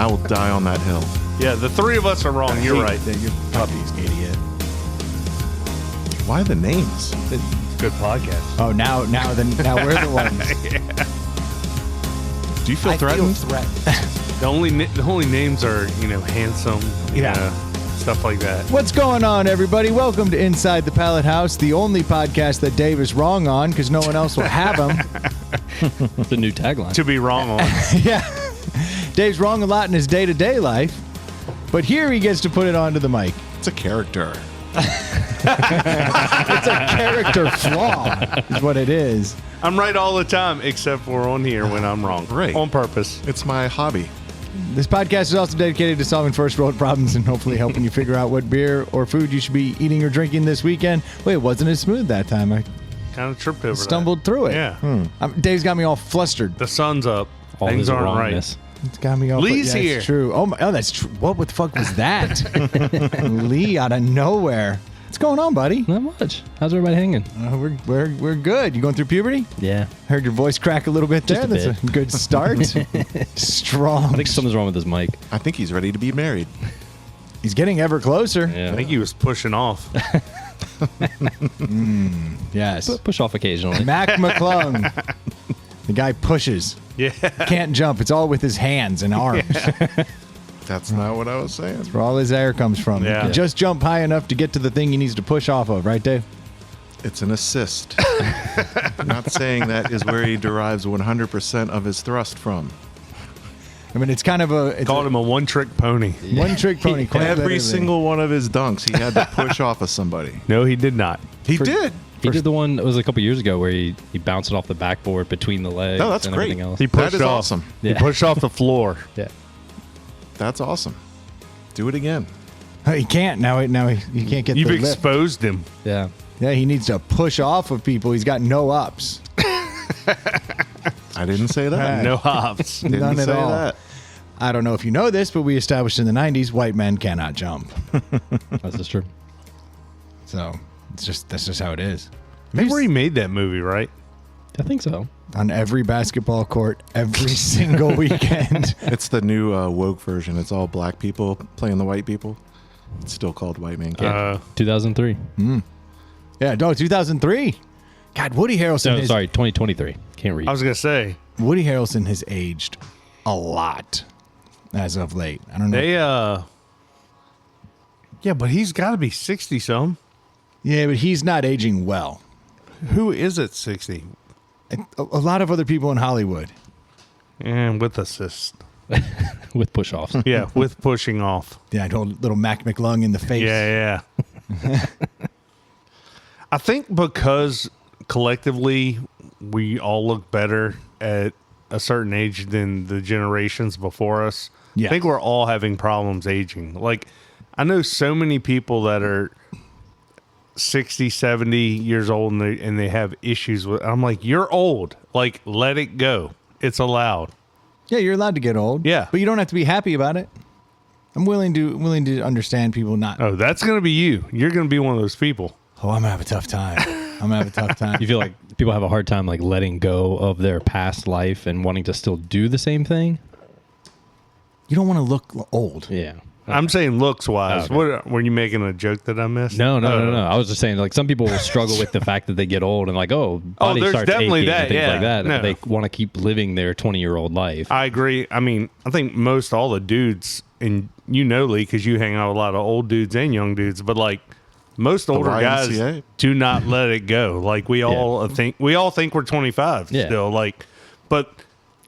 I will die on that hill. Yeah, the three of us are wrong. You're right. Your puppy's idiot. Why the names? Good podcast. Oh, now we're the ones. Do you feel threatened? The only names are, handsome, stuff like that. What's going on, everybody? Welcome to Inside the Pallet House, the only podcast that Dave is wrong on because no one else will have him. The new tagline. To be wrong on. Yeah. Dave's wrong a lot in his day-to-day life, but here he gets to put it onto the mic. It's a character. It's a character flaw is what it is. I'm right all the time, except for on here when I'm wrong. Right. On purpose. It's my hobby. This podcast is also dedicated to solving first-world problems and hopefully helping you figure out what beer or food you should be eating or drinking this weekend. Wait, it wasn't as smooth that time. I Kind of tripped over stumbled through it. Yeah. Dave's got me all flustered. The sun's up. All Things his aren't wrongness. It's got me all. Lee's yeah, here. It's true. Oh, that's true. What the fuck was that? Lee out of nowhere. What's going on, buddy? Not much. How's everybody hanging? We're good. You going through puberty? Yeah. Heard your voice crack a little bit there. Just a That's a good start. Strong. I think something's wrong with his mic. I think he's ready to be married. He's getting ever closer. Yeah. I think he was pushing off. Yes. Push off occasionally. Mac McClung. The guy pushes. Yeah. Can't jump. It's all with his hands and arms. That's not what I was saying. Where all his air comes from. Yeah. He can just jump high enough to get to the thing he needs to push off of, right, Dave? It's an assist. I'm not saying that is where he derives 100% of his thrust from. I mean, it's kind of a... Called him a one-trick pony. One-trick pony. Quite Every literally. single one of his dunks, he had to push off of somebody. No, he did not. He did. He did the one, it was a couple years ago, where he bounced it off the backboard between the legs No, that's and great. everything else. He pushed That is off. awesome. He pushed off the floor. Yeah. That's awesome. Do it again. Oh, he can't. Now he can't get You've the lift. exposed him. Yeah. Yeah, he needs to push off of people. He's got no ups. I didn't say that. No hops. Didn't None at say all. that. I don't know if you know this, but we established in the 90s white men cannot jump. That's just true. So that's just how it is. Maybe he made that movie, right? I think so. On every basketball court, every single weekend. It's the new woke version. It's all black people playing the white people. It's still called White Man Can't. 2003. Yeah, no, 2003. God, Woody Harrelson. No, sorry, 2023. Can't read. I was going to say, Woody Harrelson has aged a lot as of late. I don't know. yeah, but he's got to be 60-some. Yeah, but he's not aging well. Who is at 60? A lot of other people in Hollywood. And with assist. With push-offs. Yeah, with pushing off. Yeah, I told little Mac McClung in the face. Yeah. I think because collectively we all look better at a certain age than the generations before us. Yes. I think we're all having problems aging. Like, I know so many people that are 60, 70 years old and they have issues with. I'm like, you're old. Like, let it go. It's allowed. Yeah, you're allowed to get old. Yeah. But you don't have to be happy about it. I'm willing to understand people not. Oh, that's going to be you. You're going to be one of those people. Oh, I'm gonna have a tough time. You feel like people have a hard time like letting go of their past life and wanting to still do the same thing? You don't want to look old. Yeah. I'm saying looks-wise. Oh, okay. What, were you making a joke that I missed? No. I was just saying, like, some people will struggle with the fact that they get old and, like, body there's starts definitely aching that, and things yeah. like that. No. They want to keep living their 20-year-old life. I agree. I mean, I think most all the dudes, and you know, Lee, because you hang out with a lot of old dudes and young dudes, but, like, most older guys YMCA? do not let it go. Like, we all think we're 25 Yeah. still. Like, but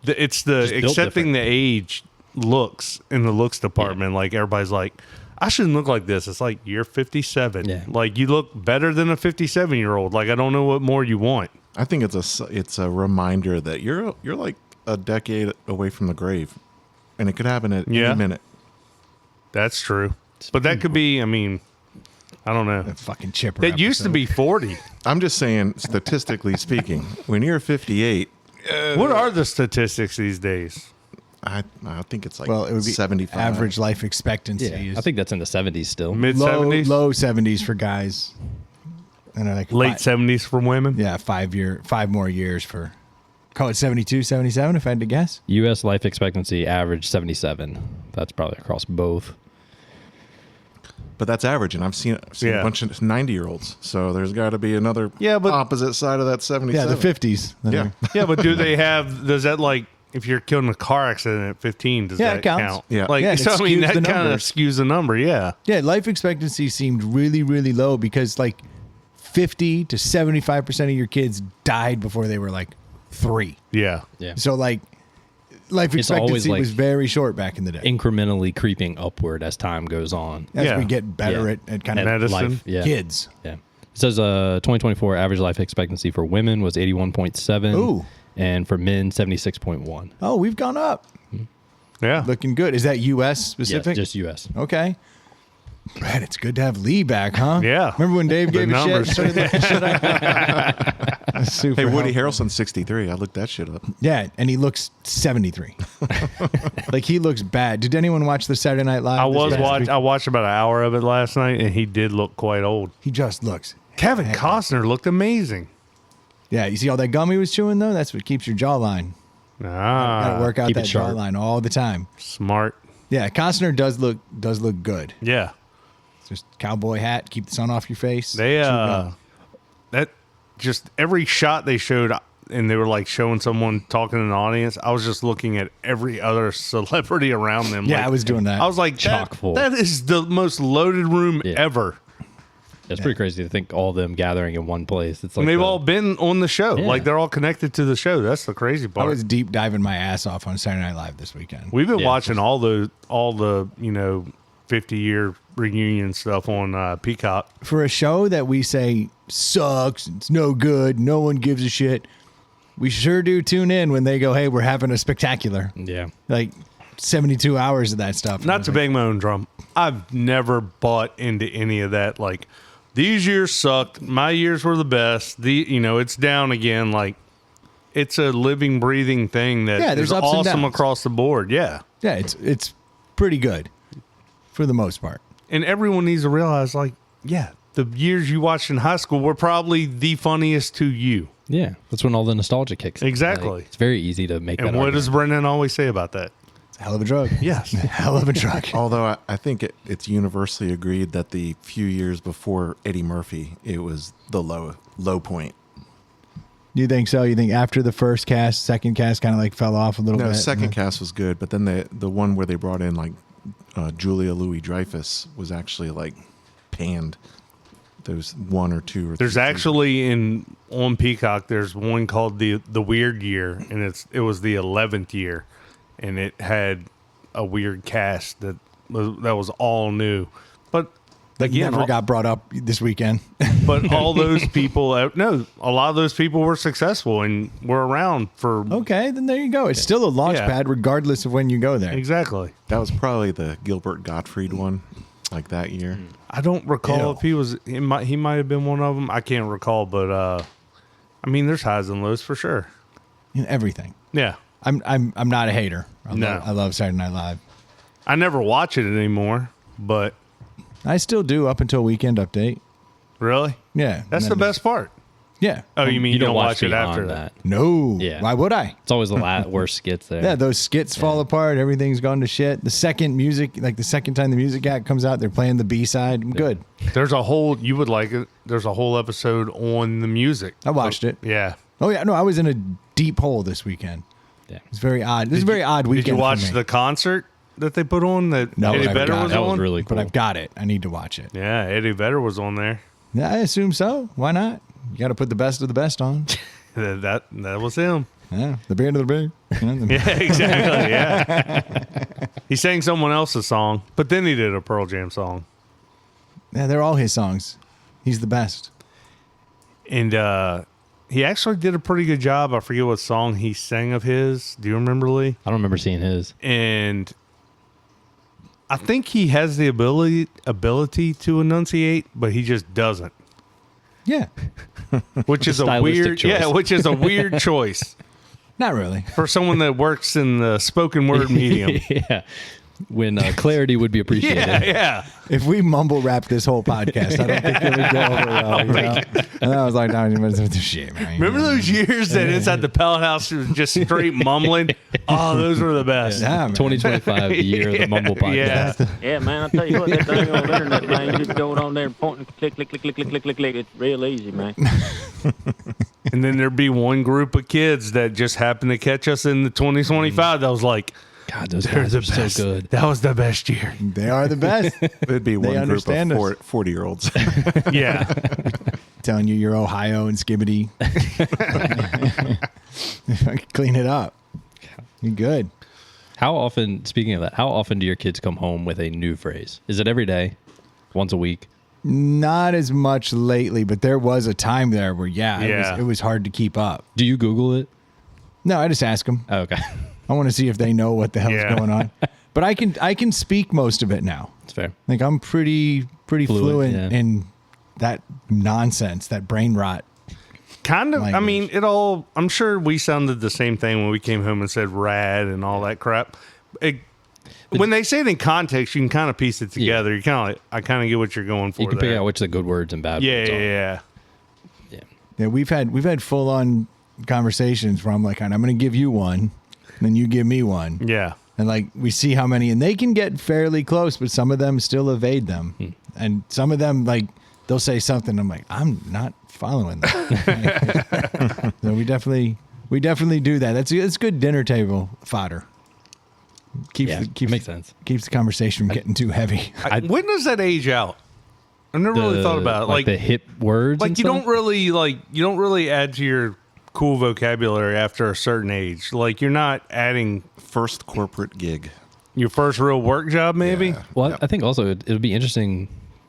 it's the Just built accepting different. the age looks in the looks department. Like, everybody's like, I shouldn't look like this. It's like, you're 57. Yeah. Like, you look better than a 57-year-old. Like, I don't know what more you want. I think it's a reminder that you're like a decade away from the grave, and it could happen at any minute. That's true. But that could be, I mean, I don't know. That fucking chipper. That used to episode. be 40. I'm just saying, statistically speaking, when you're 58, What are the statistics these days? I think it's like Well, it would be 75. average life expectancy. Yeah. is I think that's in the 70s still. Mid low 70s? low 70s for guys. And like Late 70s for women? Yeah, 5 more years for. Call it 72, 77 if I had to guess. U.S. life expectancy average 77. that's probably across both. But that's average, and I've seen a bunch of 90-year-olds. So there's got to be another opposite side of that 77. Yeah, the 50s. Yeah. Yeah, but does that like, if you're killed in a car accident at 15, does that it counts. count? Yeah. Like, Yeah, so it I mean, skews that the kind of numbers. skews the number, yeah. Yeah, life expectancy seemed really, really low because like 50 to 75% of your kids died before they were like 3. Yeah. Yeah. So like life It's always, expectancy like, was very short back in the day. Incrementally creeping upward as time goes on. As Yeah. we get better Yeah. at kind of Medicine. Life, yeah. kids. Yeah. It says 2024 average life expectancy for women was 81.7. Ooh. And for men, 76.1. Oh, we've gone up. Yeah. Looking good. Is that U.S. specific? Yes, just U.S. Okay. Brad, it's good to have Lee back, huh? Yeah. Remember when Dave The gave a shit? numbers. Started looking shit up? That's super Hey, Woody helpful. Harrelson's 63. I looked that shit up. Yeah, and he looks 73. Like he looks bad. Did anyone watch the Saturday Night Live? I watched about an hour of it last night, and he did look quite old. He just looks. Kevin Costner looked amazing. Yeah, you see all that gum he was chewing though? That's what keeps your jawline. Got to work out keep that it sharp. jawline all the time. Smart. Yeah, Costner does look good. Yeah. Just cowboy hat, keep the sun off your face. They chew gum. that just every shot they showed, and they were like showing someone talking in the audience. I was just looking at every other celebrity around them. Yeah, like, I was doing that. I was like, Chock full. that is the most loaded room Yeah. ever. It's pretty crazy to think all of them gathering in one place. It's like And they've the- all been on the show. Yeah. Like they're all connected to the show. That's the crazy I part. was deep diving my ass off on Saturday Night Live this weekend. We've been Yeah. watching all the 50-year reunion stuff on Peacock. For a show that we say sucks, it's no good, no one gives a shit, we sure do tune in when they go, hey, we're having a spectacular. Yeah. Like 72 hours of that stuff. Not to bang my own drum. I've never bought into any of that. Like, these years sucked. My years were the best. It's down again. Like, it's a living, breathing thing that Yeah, there's is ups and awesome downs. across the board. Yeah. Yeah, it's pretty good for the most part. And everyone needs to realize, like, yeah, the years you watched in high school were probably the funniest to you. Yeah. That's when all the nostalgia kicks in. Exactly. Like, it's very easy to make And that what argument. does Brendan always say about that? It's a hell of a drug. Yes. Hell of a drug. Although I think it's universally agreed that the few years before Eddie Murphy, it was the low point. You think so? You think after the first cast, second cast kind of like fell off a little No, bit? second cast was good, but then the one where they brought in like Julia Louis-Dreyfus was actually like panned. There's one or two or There's three actually on Peacock. There's one called the Weird Year, and it was the 11th year, and it had a weird cast that was all new. But that again, never got brought up this weekend. but all those people, a lot of those people were successful and were around for Okay, then there you go. It's still a launch Yeah. pad regardless of when you go there. exactly. That was probably the Gilbert Gottfried one, like that year. I don't recall Ew. if he might have been one of them. I can't recall, but I mean, there's highs and lows for sure. In everything. Yeah, I'm not a hater. No. I love Saturday Night Live. I never watch it anymore, but I still do up until Weekend Update. really, Yeah. that's the and then- best part. Yeah. Oh, you mean you don't watch it beyond after that? No. Yeah. Why would I? It's always the worst skits there. Yeah, those skits fall apart. Everything's gone to shit. The second time the music act comes out, they're playing the B-side. I'm good. There's a whole you would like it. There's a whole episode on the music. I watched it. Yeah. Oh, yeah. No, I was in a deep hole this weekend. Yeah. It's very odd. This is a very odd weekend. Did you watch for me. the concert that they put on that No, Eddie I've Vedder got was it. That on? was really cool. But I've got it. I need to watch it. Yeah, Eddie Vedder was on there. Yeah, I assume so. Why not? You got to put the best of the best on. That was him. Yeah, the band of the big. You know, the- Yeah, exactly. Yeah. He sang someone else's song, but then he did a Pearl Jam song. Yeah, they're all his songs. He's the best. And he actually did a pretty good job. I forget what song he sang of his. Do you remember, Lee? I don't remember seeing his. And I think he has the ability to enunciate, but he just doesn't. Yeah, Which is a Stylistic weird, choice. which is a weird choice not really. for someone that works in the spoken word medium. Yeah. when clarity would be appreciated. Yeah. If we mumble rap this whole podcast, I don't think it would go over well. You know? And I was like, no, shit, man. Remember those years that inside the pellet house was just straight mumbling? Oh, those were the best. Yeah, man. 2025, the year of the mumble podcast. Yeah. Yeah, man, I tell you what, that thing on the internet, man, you just go on there and point and click, click, click, click, click, click, click, click. It's real easy, man. And then there'd be one group of kids that just happened to catch us in the 2025 that was like, God, those they're guys the are so best. good. That was the best year. They are the best. It'd be one group understand of us. 40-year-olds. Yeah. Telling you you're Ohio and skibbity. Clean it up. You're good. How often, speaking of that, how often do your kids come home with a new phrase? Is it every day? Once a week? Not as much lately, but there was a time there where, Yeah. it was hard to keep up. Do you Google it? No, I just ask them. Oh, okay. I want to see if they know what the hell's Yeah. going on. But I can speak most of it now. That's fair. Like I'm pretty fluent yeah. in that nonsense, that brain rot. Kind of. I Language. mean, I'm sure we sounded the same thing when we came home and said rad and all that crap. When they say it in context, you can kind of piece it together. You kind of like, I kind of get what you're going for. You can there. pick out which are the good words and bad Yeah, words. yeah, Yeah. Yeah, we've had full on conversations where I'm like, all right, I'm going to give you one, and then you give me one, yeah. and like we see how many, and they can get fairly close, but some of them still evade them, and some of them like they'll say something. I'm like, I'm not following that. So we definitely do that. It's good dinner table fodder. Makes sense. Keeps the conversation from getting too heavy. When does that age out? I've never really thought about it. Like the hip words. like and you stuff? don't really add to your cool vocabulary after a certain age. Like you're not adding First corporate gig. your first real work job, maybe. Yeah. Well, I think also it'll be interesting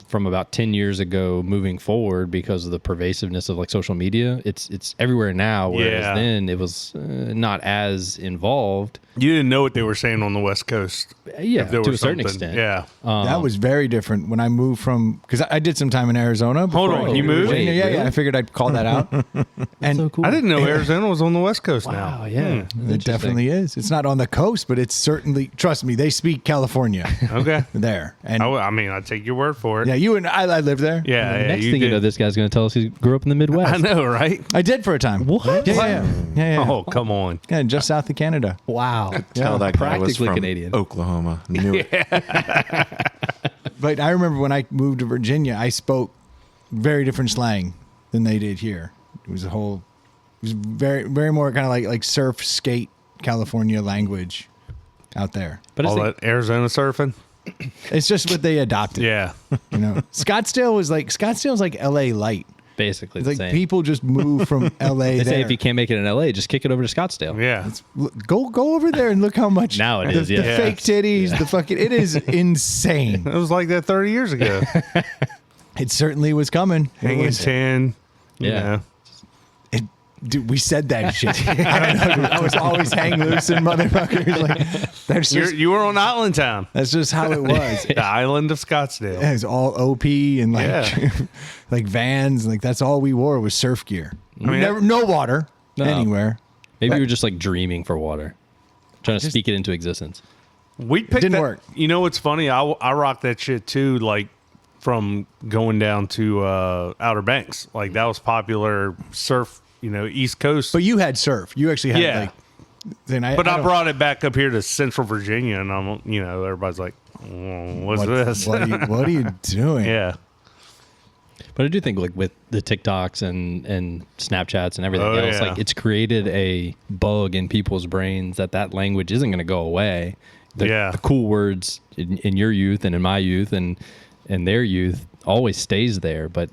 from about 10 years ago moving forward because of the pervasiveness of like social media. It's everywhere now, whereas Yeah. then it was not as involved. You didn't know what they were saying on the West Coast. Yeah, if there to was a certain something. extent. Yeah. That was very different when I moved from, because I did some time in Arizona. Hold before on, I you moved to moved? Virginia. Wait, Yeah, really? I figured I'd call that out. And So cool. I didn't know Arizona was on the West Coast now. Wow, yeah. it definitely is. It's not on the coast, but it's certainly, trust me, they speak California Okay. there. And I mean, I take your word for it. yeah, you and I lived there. Yeah. Yeah. Next you thing you did. know, this guy's going to tell us he grew up in the Midwest. I know, right? I did for a time. What? Yeah. Oh, come on. Yeah, just south of Canada. Wow. Tell that guy was Practically from Canadian. Oklahoma. Knew it. But I remember when I moved to Virginia, I spoke very different slang than they did here. It was very, very more kind of like surf, skate, California language out there. But All it's that Arizona surfing. It's just what they adopted. Yeah. You know, Scottsdale's like LA light. basically It's the like same. people just move from LA They there. say if you can't make it in LA, just kick it over to Scottsdale. Yeah. Go over there and look how much Now it is, the yeah. fake titties, the fucking it is insane. It was like that 30 years ago. It certainly was coming. It Hanging was- 10. You Yeah. know. Dude, we said that shit. I don't know. Dude. I was always hang loose and motherfuckers. Like You were on Island Town, that's just how it was. the island of Scottsdale. It was all OP and like Yeah. like Vans. Like that's all we wore was surf gear. mean, Never, no water No. anywhere. Maybe you were just like dreaming for water, trying to speak it into existence. We picked didn't that, work. You know what's funny? I rock that shit too. Like from going down to Outer Banks, like that was popular surf. You know, East Coast. But you had surf. You actually had Yeah. like. Then I But I don't- brought it back up here to Central Virginia, and I'm, everybody's like, "What's this?" What are you doing? Yeah, But I do think like with the TikToks and Snapchats and everything Oh, else, yeah. like it's created a bug in people's brains that language isn't going to go away. Yeah. The cool words in your youth and in my youth and their youth always stays there, but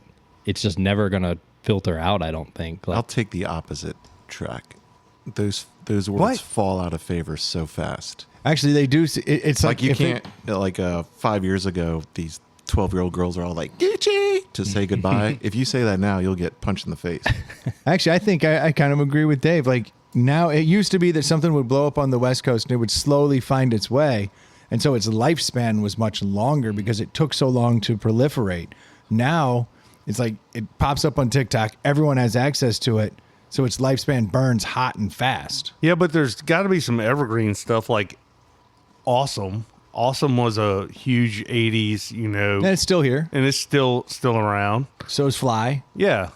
it's just never going to filter out, I don't think. Like, I'll take the opposite track. Those words What? fall out of favor so fast. Actually, they do. It's Like you if can't. 5 years ago, these 12-year-old girls are all like Gucci to say goodbye. If you say that now, you'll get punched in the face. Actually, I think I kind of agree with Dave. Like now, it used to be that something would blow up on the West Coast and it would slowly find its way, and so its lifespan was much longer because it took so long to proliferate. Now, it's like it pops up on TikTok. Everyone has access to it, so its lifespan burns hot and fast. yeah. But there's got to be some evergreen stuff like awesome. Awesome was a huge 80s, And it's still here. and it's still around. So is Fly. Yeah.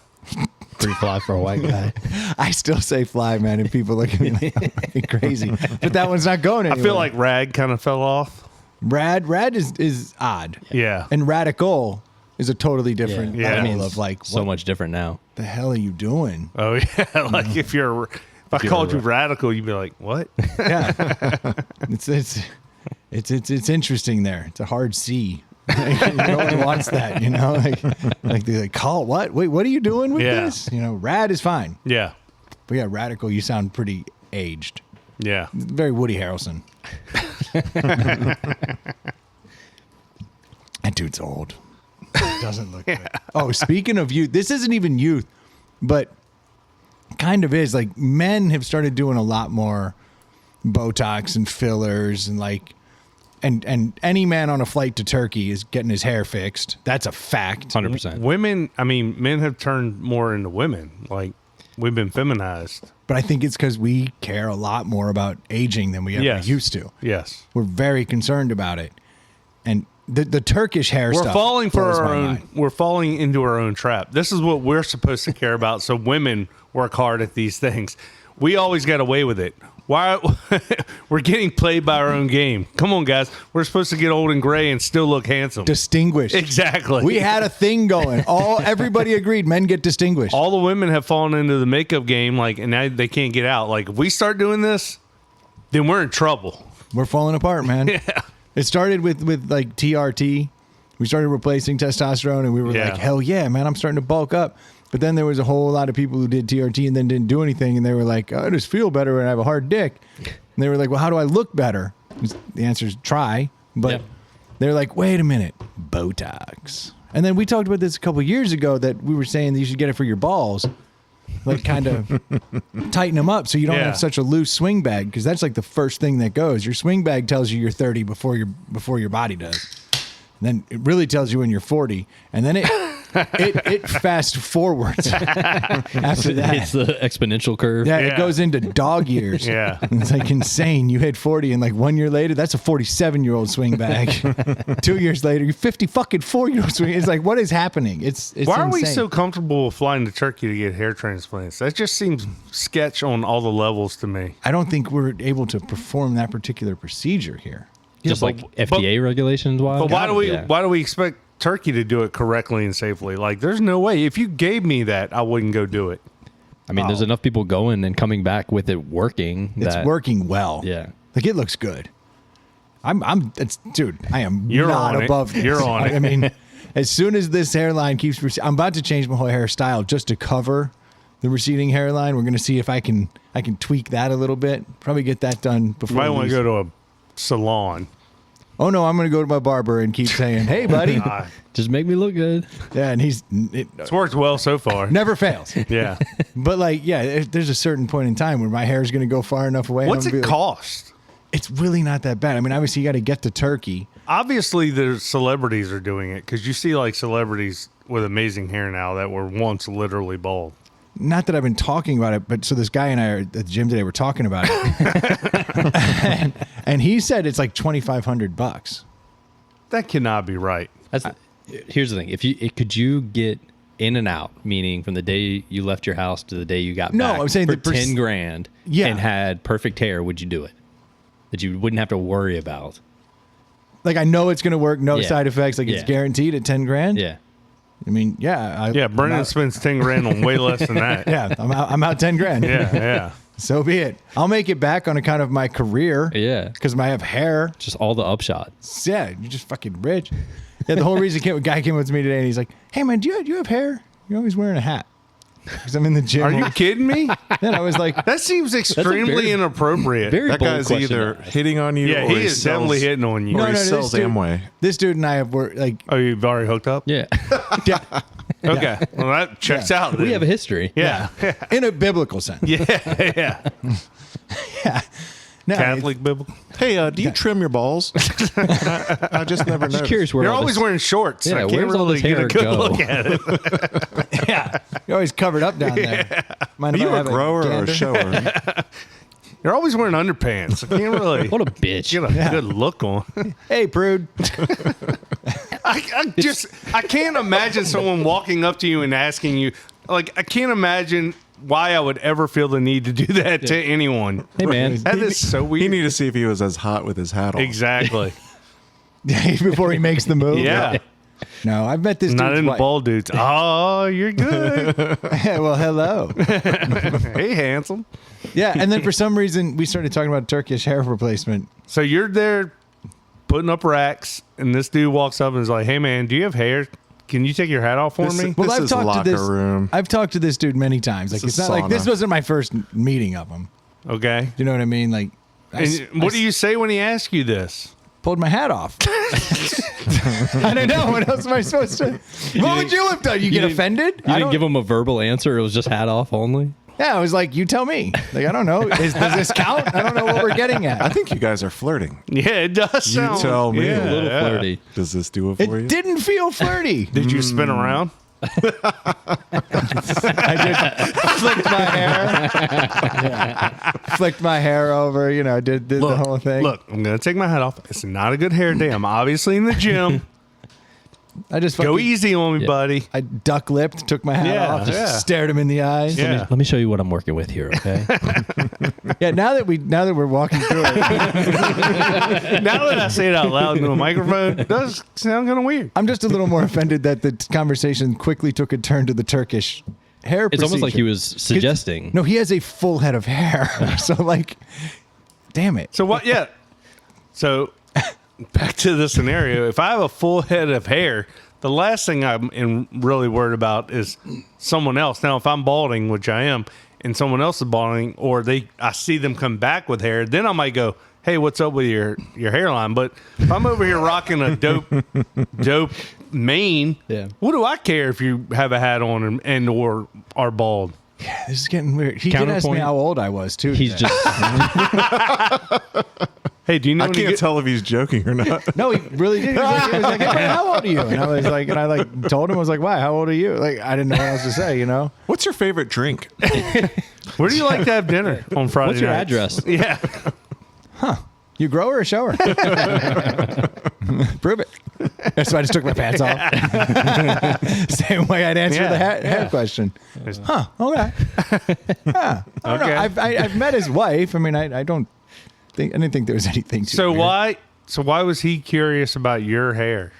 Pretty fly for a white guy. I still say Fly, man, and people look at me like I'm crazy. But that one's not going anywhere. I feel like Rag kind of fell off. Rad is odd. Yeah. And Radical is a totally different Yeah. level Yeah. of like, So what much different now. the hell are you doing? Oh, yeah. Like if I called you radical, you'd be like, what? Yeah. It's interesting there. It's a hard C. No one wants that, you know? Like they like, call what? Wait, what are you doing with Yeah. this? You know, rad is fine. Yeah. But yeah, radical, you sound pretty aged. Yeah. Very Woody Harrelson. That dude's old. Doesn't look good. Oh, speaking of youth, this isn't even youth, but kind of is. Like, men have started doing a lot more Botox and fillers and like, and any man on a flight to Turkey is getting his hair fixed. That's a fact. 100%. Women, I mean, men have turned more into women. Like, we've been feminized. But I think it's because we care a lot more about aging than we ever Yes. used to. Yes. We're very concerned about it. And the Turkish hair We're stuff falling for blows our my own. mind. We're falling into our own trap. This is what we're supposed to care about. So women work hard at these things. We always got away with it. Why? We're getting played by our own game. Come on, guys. We're supposed to get old and gray and still look handsome. Distinguished. Exactly. We had a thing going. Everybody agreed men get distinguished. all the women have fallen into the makeup game, like, and now they can't get out. Like, if we start doing this, then we're in trouble. We're falling apart, man. Yeah. It started with like TRT. We started replacing testosterone, and we were Yeah. like, hell yeah, man, I'm starting to bulk up. But then there was a whole lot of people who did TRT and then didn't do anything, and they were like, I just feel better when I have a hard dick. And they were like, well, how do I look better? The answer is try. But Yep. they're like, wait a minute, Botox. And then we talked about this a couple years ago that we were saying that you should get it for your balls. Like, kind of tighten them up so you don't Yeah. have such a loose swing bag, because that's like the first thing that goes. Your swing bag tells you you're 30 before your body does. And then it really tells you when you're 40, and then it fast forwards after that. It's the exponential curve. Yeah, Yeah. it goes into dog years. Yeah. It's like insane. You hit 40, and like 1 year later, that's a 47-year-old swing bag. 2 years later, you're 54-year-old swing. It's like, what is happening? It's Why are we insane. so comfortable with flying to Turkey to get hair transplants? That just seems sketch on all the levels to me. I don't think we're able to perform that particular procedure here. Just but- like FDA regulations wise. But why Yeah. do we expect Turkey to do it correctly and safely? Like, there's no way. If you gave me that, I wouldn't go do it. I mean, there's enough people going and coming back with it working. It's working well. Yeah. Like, it looks good. Dude, I am You're not on it. above this. You're on it. I mean, as soon as this hairline keeps, I'm about to change my whole hairstyle just to cover the receding hairline. We're going to see if I can tweak that a little bit. Probably get that done You before. might we want to lose- go to a salon. Oh no, I'm going to go to my barber and keep saying, "Hey, buddy." Just make me look good. Yeah, and It's worked well so far. never fails. Yeah. But like, yeah, there's a certain point in time where my hair is going to go far enough away. and What's I'm gonna it be like, cost? It's really not that bad. I mean, obviously you got to get to Turkey. Obviously, the celebrities are doing it because you see like celebrities with amazing hair now that were once literally bald. Not that I've been talking about it, but so this guy and I are at the gym today. We're talking about it, and he said it's like $2,500. That cannot be right. Here's the thing: could you get in and out, meaning from the day you left your house to the day you got No, back, I'm saying for the 10 grand, Yeah. and had perfect hair, would you do it? That you wouldn't have to worry about. Like, I know it's going to work, no Yeah. side effects. Like, it's Yeah. guaranteed at 10 grand. Yeah. I mean, yeah. Yeah, I'm Brennan out- spends 10 grand on way less than that. Yeah, I'm out 10 grand. Yeah, yeah. So be it. I'll make it back on account of my career. Yeah. Because I have hair. Just all the upshots. Yeah, you're just fucking rich. Yeah, the whole reason a guy came up to me today and he's like, "Hey man, do you have hair? You're always wearing a hat." Because I'm in the gym. Are you kidding me? Then I was like, That seems extremely very- inappropriate. Very That bold guy's question either to ask. hitting on you yeah, or he he is sells, definitely hitting on you. or No, he no, sells this dude- Amway. this dude and I have worked like, Oh, you've already hooked up? Yeah. yeah, Okay. Well, that checks out. We then. have a history. Yeah. in a biblical sense. Yeah. Yeah. No, Catholic Bible. Hey, do you trim your balls? I just never Just noticed. curious where You're all always this- wearing shorts. Yeah, I can't where's all really this get a hair good go? look at it. yeah, you're always covered up down there. Mind Are if you I a have grower or a gander? shower? You're always wearing underpants. I can't really What a bitch. get a good look on. Hey, prude. I can't imagine someone walking up to you and asking you, like, I can't imagine why I would ever feel the need to do that to anyone. Hey, man. That is so He weird. needed to see if he was as hot with his hat on. Exactly. Before he makes the move. Yeah. No, I've met this Not dude's in the wife. bald dudes. Oh, you're good. Well, hello. Hey, handsome. Yeah, and then for some reason we started talking about Turkish hair replacement. So you're there putting up racks, and this dude walks up and is like, "Hey, man, do you have hair? Can you take your hat off for This- me?" Well, This I've is talked locker to this. room. I've talked to this dude many times. Like This it's is not like this sauna. wasn't my first meeting of him. Okay. Do you know what I mean? Like, And what do you say when he asks you this? pulled my hat off? I don't know. What else am I supposed to? What would you have done? You get didn't- offended? You I didn't don't- give him a verbal answer. It was just hat off only. Yeah, I was like, you tell me. Like, I don't know. Does this count? I don't know what we're getting I at. think you guys are flirting. Yeah, it does You sound. tell me. Yeah, A little yeah. flirty. Does this do it for you? It didn't feel flirty. Did you spin around? I just flicked my hair. Yeah. Flicked my hair over, did the whole thing. Look, I'm gonna take my hat off. It's not a good hair day. I'm obviously in the gym. I just Go fucking- easy on me, Yeah. buddy. I duck lipped, took my hat Yeah, off, just yeah. stared him in the eyes. Yeah. Let me show you what I'm working with here, okay? Yeah, now that we're walking through it, Now that I say it out loud into a microphone, it does sound kind of weird. I'm just a little more offended that the conversation quickly took a turn to the Turkish hair It's almost like he procedure. was suggesting. No, he has a full head of hair. So like, damn it. So what? Yeah. So back to the scenario. If I have a full head of hair, the last thing I'm really worried about is someone else. Now, if I'm balding, which I am, and someone else is balding, or I see them come back with hair, then I might go, "Hey, what's up with your hairline?" But if I'm over here rocking a dope mane, Yeah. what do I care if you have a hat on and or are bald? This is getting weird. He did ask me Counterpoint. how old I was too. He's today. just Hey, do you know I when you can't get- tell if he's joking or not. No, he really did. He was like, hey, how old are you? And I told him, I was like, why? How old are you? Like, I didn't know what else to say, What's your favorite drink? Where do you like to have dinner on Friday what's your nights? address? Yeah. You grower or shower? Prove it. That's why I just took my pants off. Same way I'd answer Yeah, the hair yeah. question. Huh, okay. Yeah, I don't know. Okay. I've met his wife. I mean, I didn't think there was anything too So weird. why was he curious about your hair?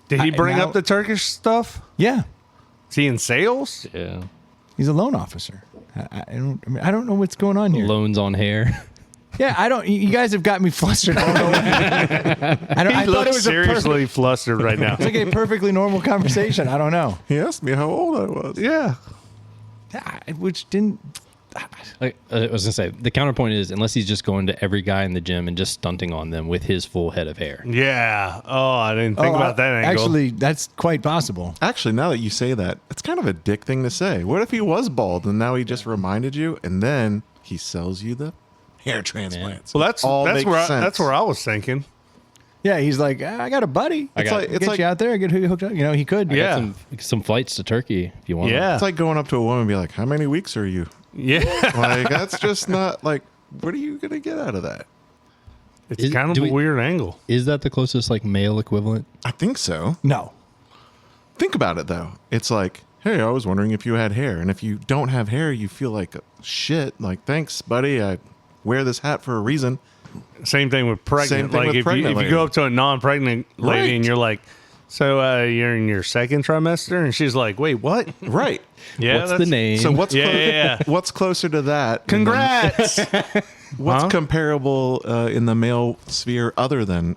Did he bring now- up the Turkish stuff? Yeah, Is he in sales? Yeah. he's a loan officer. I don't know what's going on here. Loans on hair. Yeah, I don't. You guys have got me flustered. I don't know. I thought it was seriously flustered right now. it's like a perfectly normal conversation. I don't know. He asked me how old I was. Yeah. Which didn't. Like, I was gonna say the counterpoint is unless he's just going to every guy in the gym and just stunting on them with his full head of hair. Yeah. Oh, I didn't think about that angle. Actually, that's quite possible. Actually, now that you say that, it's kind of a dick thing to say. What if he was bald and now he just reminded you and then he sells you the hair transplants? well, that's All makes sense. that's where I was thinking. Yeah, he's like, I got a buddy. I got- It's like you out there. Get hooked up. He could. I got Yeah. some flights to Turkey if you want. Yeah. It's like going up to a woman and be like, "How many weeks are you?" Yeah. Like that's just not like. What are you gonna get out of that? It's kind of do a we- weird angle. Is that the closest like male equivalent? I think so. No. Think about it though. It's like, hey, I was wondering if you had hair, and if you don't have hair, you feel like shit. Like, thanks, buddy. I wear this hat for a reason. Same thing with pregnant. Same thing like with if pregnant you go up to a non-pregnant lady Right. and you're like, "So you're in your second trimester," and she's like, "Wait, what?" Right. Yeah. What's the name? So what's Yeah, yeah. what's closer to that? Congrats. What's Huh? comparable in the male sphere other than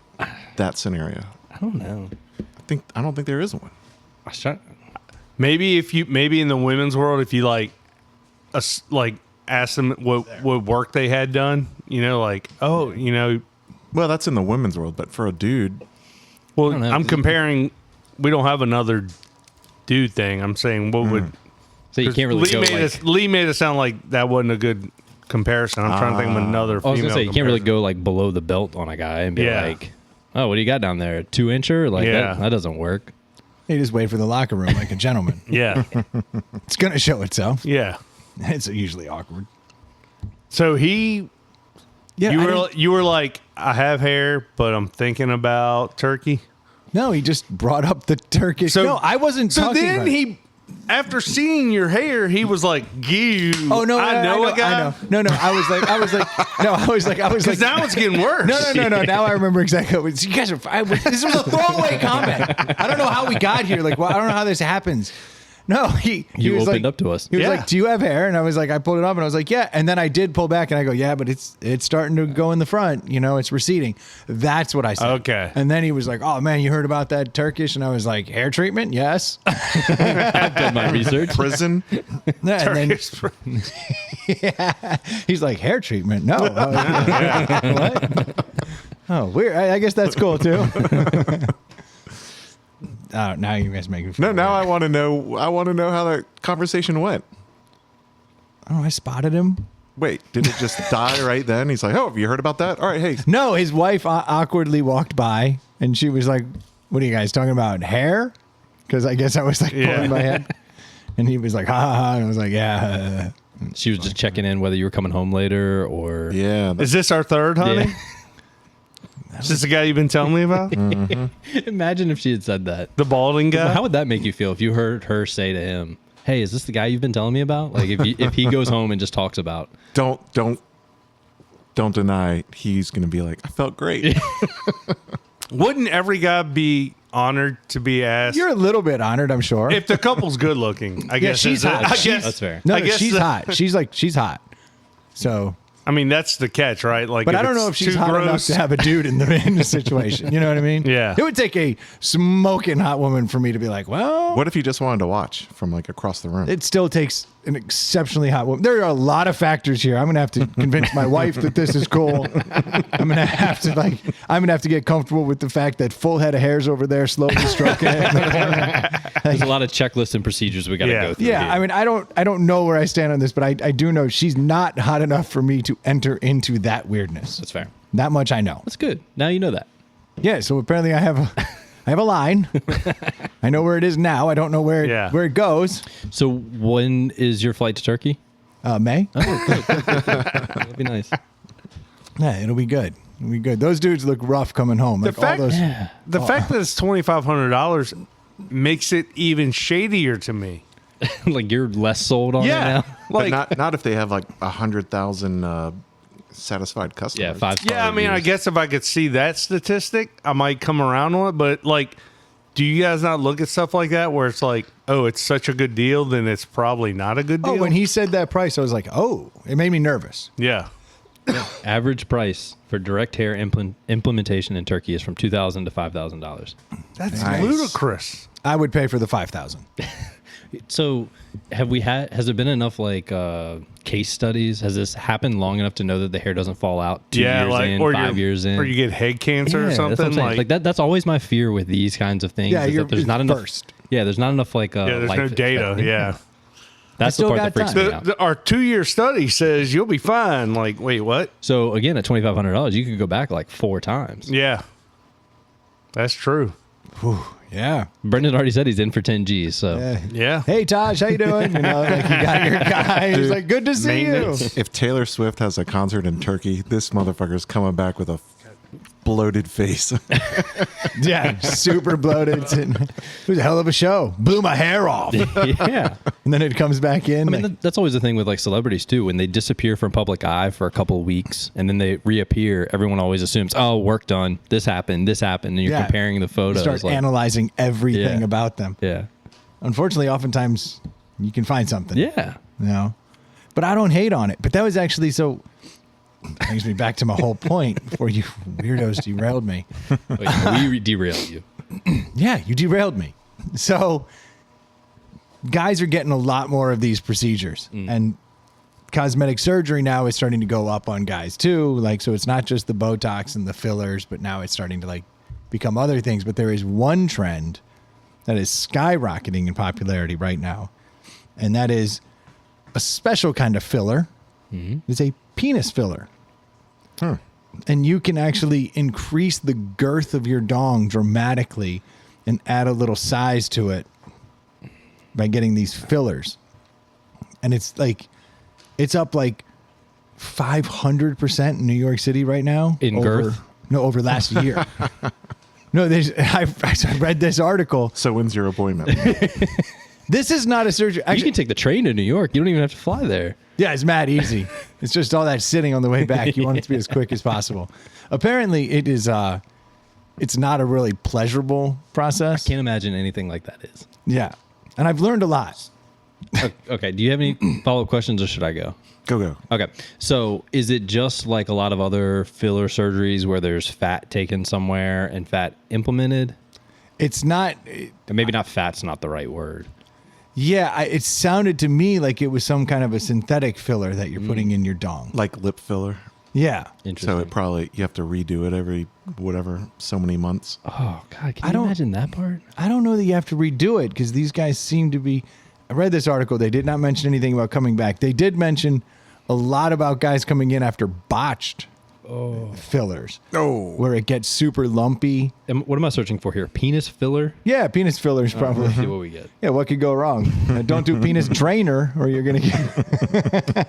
that scenario? I don't know. I don't think there is one. I was trying- Maybe maybe in the women's world, if you like ask them what work they had done, like, oh, Well, that's in the women's world, but for a dude, well, don't know. I'm comparing. We don't have another dude thing. I'm saying what would So you can't really go Lee made it sound like that wasn't a good comparison. I'm trying to think of another I was female. gonna say you can't really comparison. go like below the belt on a guy and be Yeah. like, "Oh, what do you got down there? 2-incher?" Like Yeah. that doesn't work. You just wait for the locker room like a gentleman. Yeah, It's gonna show itself. yeah. It's usually awkward. So he, Yeah, you were like, I have hair, but I'm thinking about turkey. no, he just brought up the Turkish. So no, I wasn't So talking then about it. he, after seeing your hair, he was like, "You." Oh no! I know a guy. I know. No, I was like, Because now it's getting worse. No. Now I remember exactly what you guys are. This was a throwaway comment. I don't know how we got here. Like, well, I don't know how this happens. No, he You was opened like, up to us. He was Yeah. like, "Do you have hair?" And I was like, I pulled it up, and I was like, "Yeah." And then I did pull back, and I go, "Yeah, but it's starting to go in the front. You know, it's receding." That's what I said. Okay. And then he was like, "Oh man, you heard about that Turkish?" And I was like, "Hair treatment? Yes." I've done my research. Prison. And then he's like, "Hair treatment? No." What? Oh, weird. I guess that's cool too. Oh, now you guys make me feel No, now weird. I want to know. I want to know how that conversation went. Oh, I spotted him. Wait, did it just die right then? He's like, "Oh, have you heard about that? All right, hey." No, his wife awkwardly walked by, and she was like, "What are you guys talking about? Hair?" Because I guess I was like pulling my head, and he was like, "Ha ha ha," and I was like, "Yeah." She was just checking in whether you were coming home later or. Yeah, Is this our third, honey? Yeah. Is this the guy you've been telling me about? Imagine if she had said that. The balding guy? How would that make you feel if you heard her say to him, "Hey, is this the guy you've been telling me about?" Like if he goes home and just talks about. don't deny he's gonna be like, "I felt great." Wouldn't every guy be honored to be asked? You're a little bit honored, I'm sure. If the couple's good looking, I guess. she's is it? hot. I She's- guess That's fair. no, I guess she's the- hot. She's hot. So, I mean, that's the catch, right? Like, but I don't know if she's too hot enough gross- to have a dude in the situation. You know what I mean? Yeah. It would take a smoking hot woman for me to be like, well, What if you just wanted to watch from like across the room? it still takes an exceptionally hot woman. There are a lot of factors here. I'm gonna have to convince my wife that this is cool. I'm gonna have to get comfortable with the fact that full head of hairs over there slowly stroking it. There's a lot of checklists and procedures we got to Yeah. go through. Yeah, here. I mean, I don't know where I stand on this, but I do know she's not hot enough for me to enter into that weirdness. That's fair. That much I know. That's good. Now you know that. Yeah, so apparently I have a line. I know where it is now. I don't know where it goes. So when is your flight to Turkey? May. That'd be nice. Yeah, it'll be good. It'll be good. Those dudes look rough coming home. Like fact- all those. The fact that it's $2,500 makes it even shadier to me. Like you're less sold on it now. But not if they have like 100,000 satisfied customers. Yeah, 5-star. Yeah, I mean, I reviews. guess if I could see that statistic, I might come around on it. But like, do you guys not look at stuff like that where it's like, oh, it's such a good deal, then it's probably not a good deal? Oh, when he said that price, I was like, oh, it made me nervous. yeah. Average price for direct hair implementation in Turkey is from $2,000 to $5,000. That's Nice. ludicrous. I would pay for the 5,000. So has there been enough like case studies? Has this happened long enough to know that the hair doesn't fall out 2 years in, 5 years in? Or you get head cancer or That's what I'm something. saying. Like that. That's always my fear with these kinds of things. Yeah, is that there's not enough. first. Yeah, there's not enough like. yeah, there's no life data. expectancy. Yeah. That's the still part that got freaks time. me out. Our 2-year study says you'll be fine. Like, wait, what? So again, at $2,500, you could go back like 4 times. Yeah. That's true. Yeah. Brendan already said he's in for 10 G's. So Yeah. Hey, Taj, how you doing? You know, like you got your guy. He's like, good to see you. Maintenance. If Taylor Swift has a concert in Turkey, this motherfucker's coming back with a bloated face. Yeah, super bloated. It was a hell of a show. Blew my hair off. yeah. And then it comes back in. I mean, like, that's always the thing with like celebrities too. When they disappear from public eye for a couple of weeks and then they reappear, everyone always assumes, "Oh, work done. This happened. And you're Yeah. comparing the you photos. start like, analyzing everything Yeah. about them. yeah, Unfortunately, oftentimes you can find something. yeah. You know? But I don't hate on it. But that was actually so. Brings me back to my whole point before you weirdos derailed me. We derailed you. Yeah, you derailed me. So guys are getting a lot more of these procedures. And cosmetic surgery now is starting to go up on guys too. Like, so it's not just the Botox and the fillers, but now it's starting to like become other things. But there is one trend that is skyrocketing in popularity right now. And that is a special kind of filler. It's a penis filler. And you can actually increase the girth of your dong dramatically and add a little size to it by getting these fillers. And it's like, it's up like 500% in New York City right now. In girth? No, over last year. No, I read this article. So when's your appointment? This is not a surgery. You Actually, can take the train to New York. You don't even have to fly there. yeah, it's mad easy. It's just all that sitting on the way back. You want it to be as quick as possible. Apparently, it is. It's not a really pleasurable process. Can't imagine anything like that is. Yeah, and I've learned a lot. Okay. Do you have any follow-up questions, or should I go? Go. Okay. So is it just like a lot of other filler surgeries where there's fat taken somewhere and fat implemented? It's not. Or maybe not fat's not the right word. Yeah, it sounded to me like it was some kind of a synthetic filler that you're putting in your dong. Like lip filler. Yeah. Interesting. So it probably, you have to redo it every whatever, so many months. Oh, God. Can I you don't- imagine that part? I don't know that you have to redo it because these guys seem to be. I read this article. They did not mention anything about coming back. They did mention a lot about guys coming in after botched fillers. Oh. Where it gets super lumpy. What am I searching for here? Penis filler? Yeah, penis fillers probably. Let's see what we get. Yeah, what could go wrong? Don't do penis drainer or you're going to get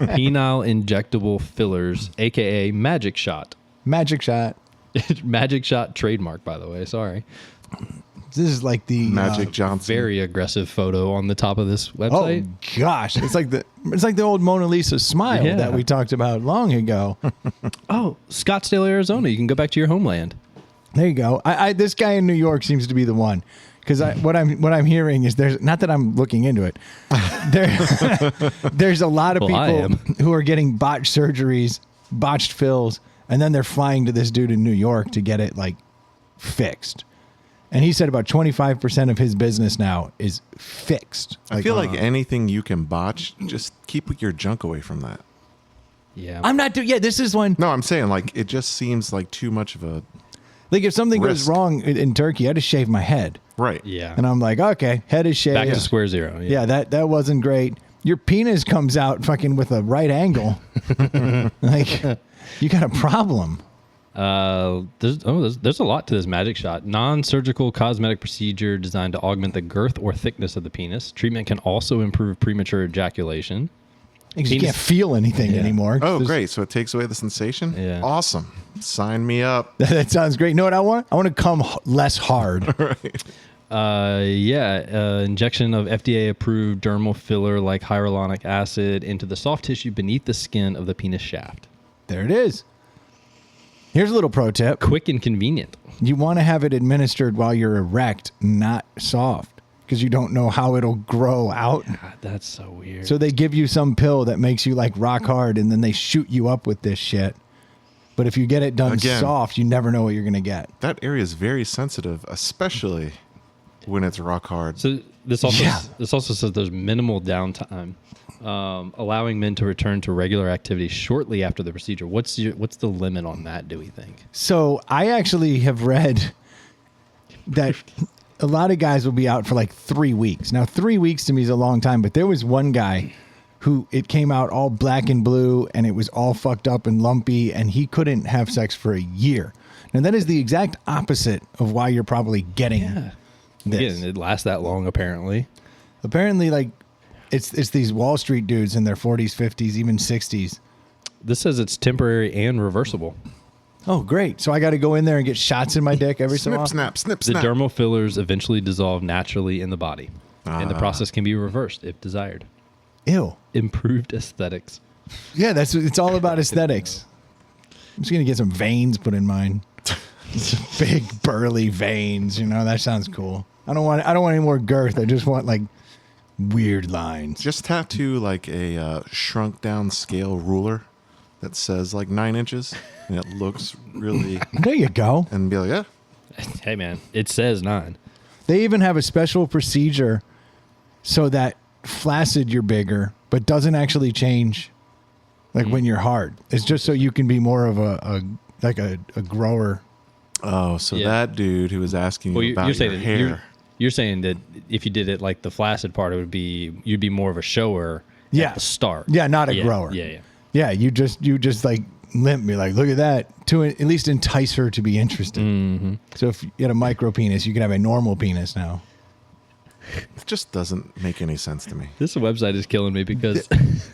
Penile injectable fillers, a.k.a. Magic Shot. magic shot. Magic Shot trademark, by the way. Sorry. This is like the Magic Johnson. Very aggressive photo on the top of this Oh website. gosh, it's like the old Mona Lisa smile Yeah. that we talked about long ago. Oh, Scottsdale, Arizona. You can go back to your homeland. There you go. This guy in New York seems to be the one because what I'm hearing is there's not that I'm looking into it. There's a lot of Well, I people am. who are getting botched surgeries, botched fills, and then they're flying to this dude in New York to get it like fixed. And he said about 25% of his business now is fixed. I feel like anything you can botch, just keep your junk away from that. Yeah. I'm not doing. Yeah, this is one. No, I'm saying like it just seems like too much of a Like if something goes Risk. wrong in Turkey, I just shave my head, right. yeah. and I'm like, okay, head is shaved. Back to square zero. Yeah, that wasn't great. Your penis comes out fucking with a right angle. Like, you got a problem. There's a lot to this Magic Shot. Non-surgical cosmetic procedure designed to augment the girth or thickness of the penis. Treatment can also improve premature ejaculation. Because you Penis- can't feel anything Yeah. anymore. Oh, There's- great. So it takes away the sensation? Yeah. Awesome. Sign me up. That sounds great. You know what I want? I want to come less hard. Injection of FDA-approved dermal filler like hyaluronic acid into the soft tissue beneath the skin of the penis shaft. There it is. Here's a little pro tip. Quick and convenient. You want to have it administered while you're erect, not soft, because you don't know how it'll grow out. God, that's so weird. So they give you some pill that makes you like rock hard, and then they shoot you up with this shit. But if you get it done Again. soft, you never know what you're going to get. That area is very sensitive, especially when it's rock hard. So this also Yeah. says there's minimal downtime, allowing men to return to regular activity shortly after the procedure. What's the limit on that? Do we think? So I actually have read that a lot of guys will be out for like 3 weeks. Now, 3 weeks to me is a long time, but there was one guy who it came out all black and blue and it was all fucked up and lumpy and he couldn't have sex for a year. Now, that is the exact opposite of why you're probably getting this. Again, it lasts that long apparently. Apparently, like, it's these Wall Street dudes in their 40s, 50s, even 60s. This says it's temporary and reversible. Oh, great. So I got to go in there and get shots in my dick every so Snip, often? snap, snip, The snap. dermal fillers eventually dissolve naturally in the body, and the process can be reversed if desired. Ew. Improved aesthetics. Yeah, it's all about aesthetics. I'm just gonna get some veins put in mine. Some big burly veins, you know, that sounds cool. I don't want any more girth. I just want like weird lines. Just tattoo like a shrunk down scale ruler that says like 9 inches and it looks really, There you go. and be like, yeah. Hey man, it says 9. They even have a special procedure so that flaccid you're bigger, but doesn't actually change like when you're hard. It's just so you can be more of a grower. Oh, so Yeah. that dude who was asking you Well, about you're saying your that hair. you're saying that if you did it like the flaccid part, you'd be more of a shower Yeah. at the start. Yeah, not a Yeah, grower. Yeah. Yeah, you just like limp me like, look at that, to at least entice her to be interested. So if you had a micro penis, you could have a normal penis now. It just doesn't make any sense to me. This website is killing me because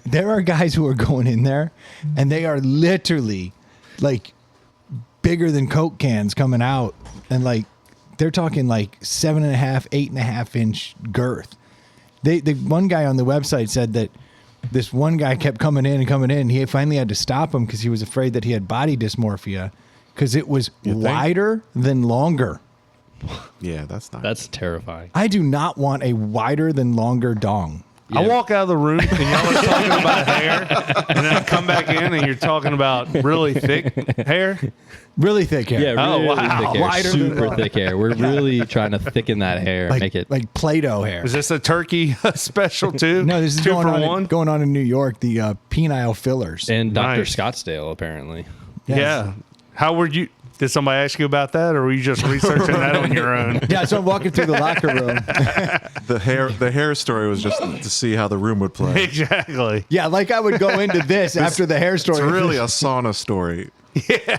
There are guys who are going in there, and they are literally like bigger than Coke cans coming out, and like they're talking like 7.5, 8.5 inch girth. The one guy on the website said that this one guy kept coming in and coming in. He finally had to stop him because he was afraid that he had body dysmorphia because it was You think? wider than longer. Yeah, that's not. that's terrifying. I do not want a wider than longer dong. I walk out of the room and y'all are talking about hair, and then I come back in and you're talking about really thick hair. Really thick hair. Yeah, Oh, really, really wow. thick hair, Wider than super long. thick hair. We're really trying to thicken that hair, make it. like Play-Doh hair. Is this a turkey special too? No, this is two going for on, one. going on in New York, the penile fillers. and Dr. Nice. Scottsdale apparently. Yes. Yeah. How were you? Did somebody ask you about that, or were you just researching that on your own? Yeah, so I'm walking through the locker room. The hair story was just to see how the room would play. Exactly. Yeah, like I would go into this after the hair story. It's really a sauna story. Yeah.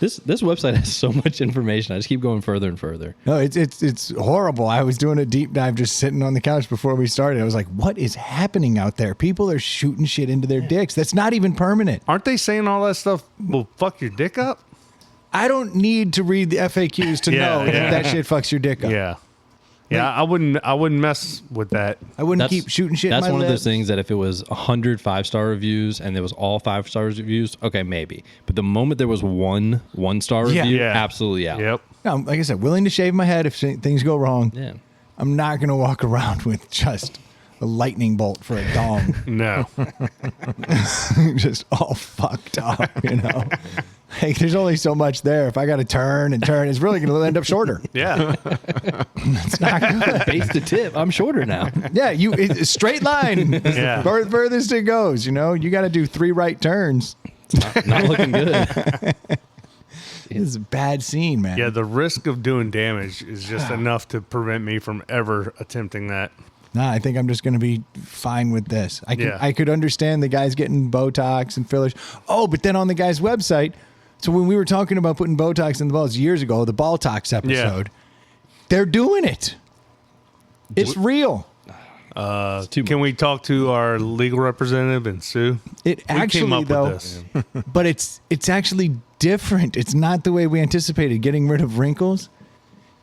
This website has so much information. I just keep going further and further. No, it's horrible. I was doing a deep dive just sitting on the couch before we started. I was like, what is happening out there? People are shooting shit into their dicks. That's not even permanent. Aren't they saying all that stuff will fuck your dick up? I don't need to read the FAQs to Yeah, know yeah. that shit fucks your dick up. Yeah. Yeah, I wouldn't mess with that. I wouldn't keep shooting shit That's in my one of those lips. things that if it was 100 5-star reviews and there was all 5-star reviews, okay, maybe. But the moment there was one 1-star Yeah. review, Yeah. absolutely out. Yep. No, like I said, willing to shave my head if things go wrong. Yeah. I'm not going to walk around with just a lightning bolt for a dong. No. Just all fucked up, you know? Like, there's only so much there. If I got to turn and turn, it's really going to end up shorter. Yeah. It's not good. Base to tip, I'm shorter now. Yeah, it's a straight line. Yeah. Furthest it goes, you know? You got to do 3 right turns. Not looking good. This is a bad scene, man. Yeah, the risk of doing damage is just enough to prevent me from ever attempting that. Nah, I think I'm just going to be fine with this. Yeah. I could understand the guys getting Botox and fillers. Oh, but then on the guy's website, so when we were talking about putting Botox in the balls years ago, the Ball Talks episode, they're doing it. It's real. Too Can we talk to our legal representative and sue? It We actually, came up though, with this. but it's actually different. It's not the way we anticipated. Getting rid of wrinkles,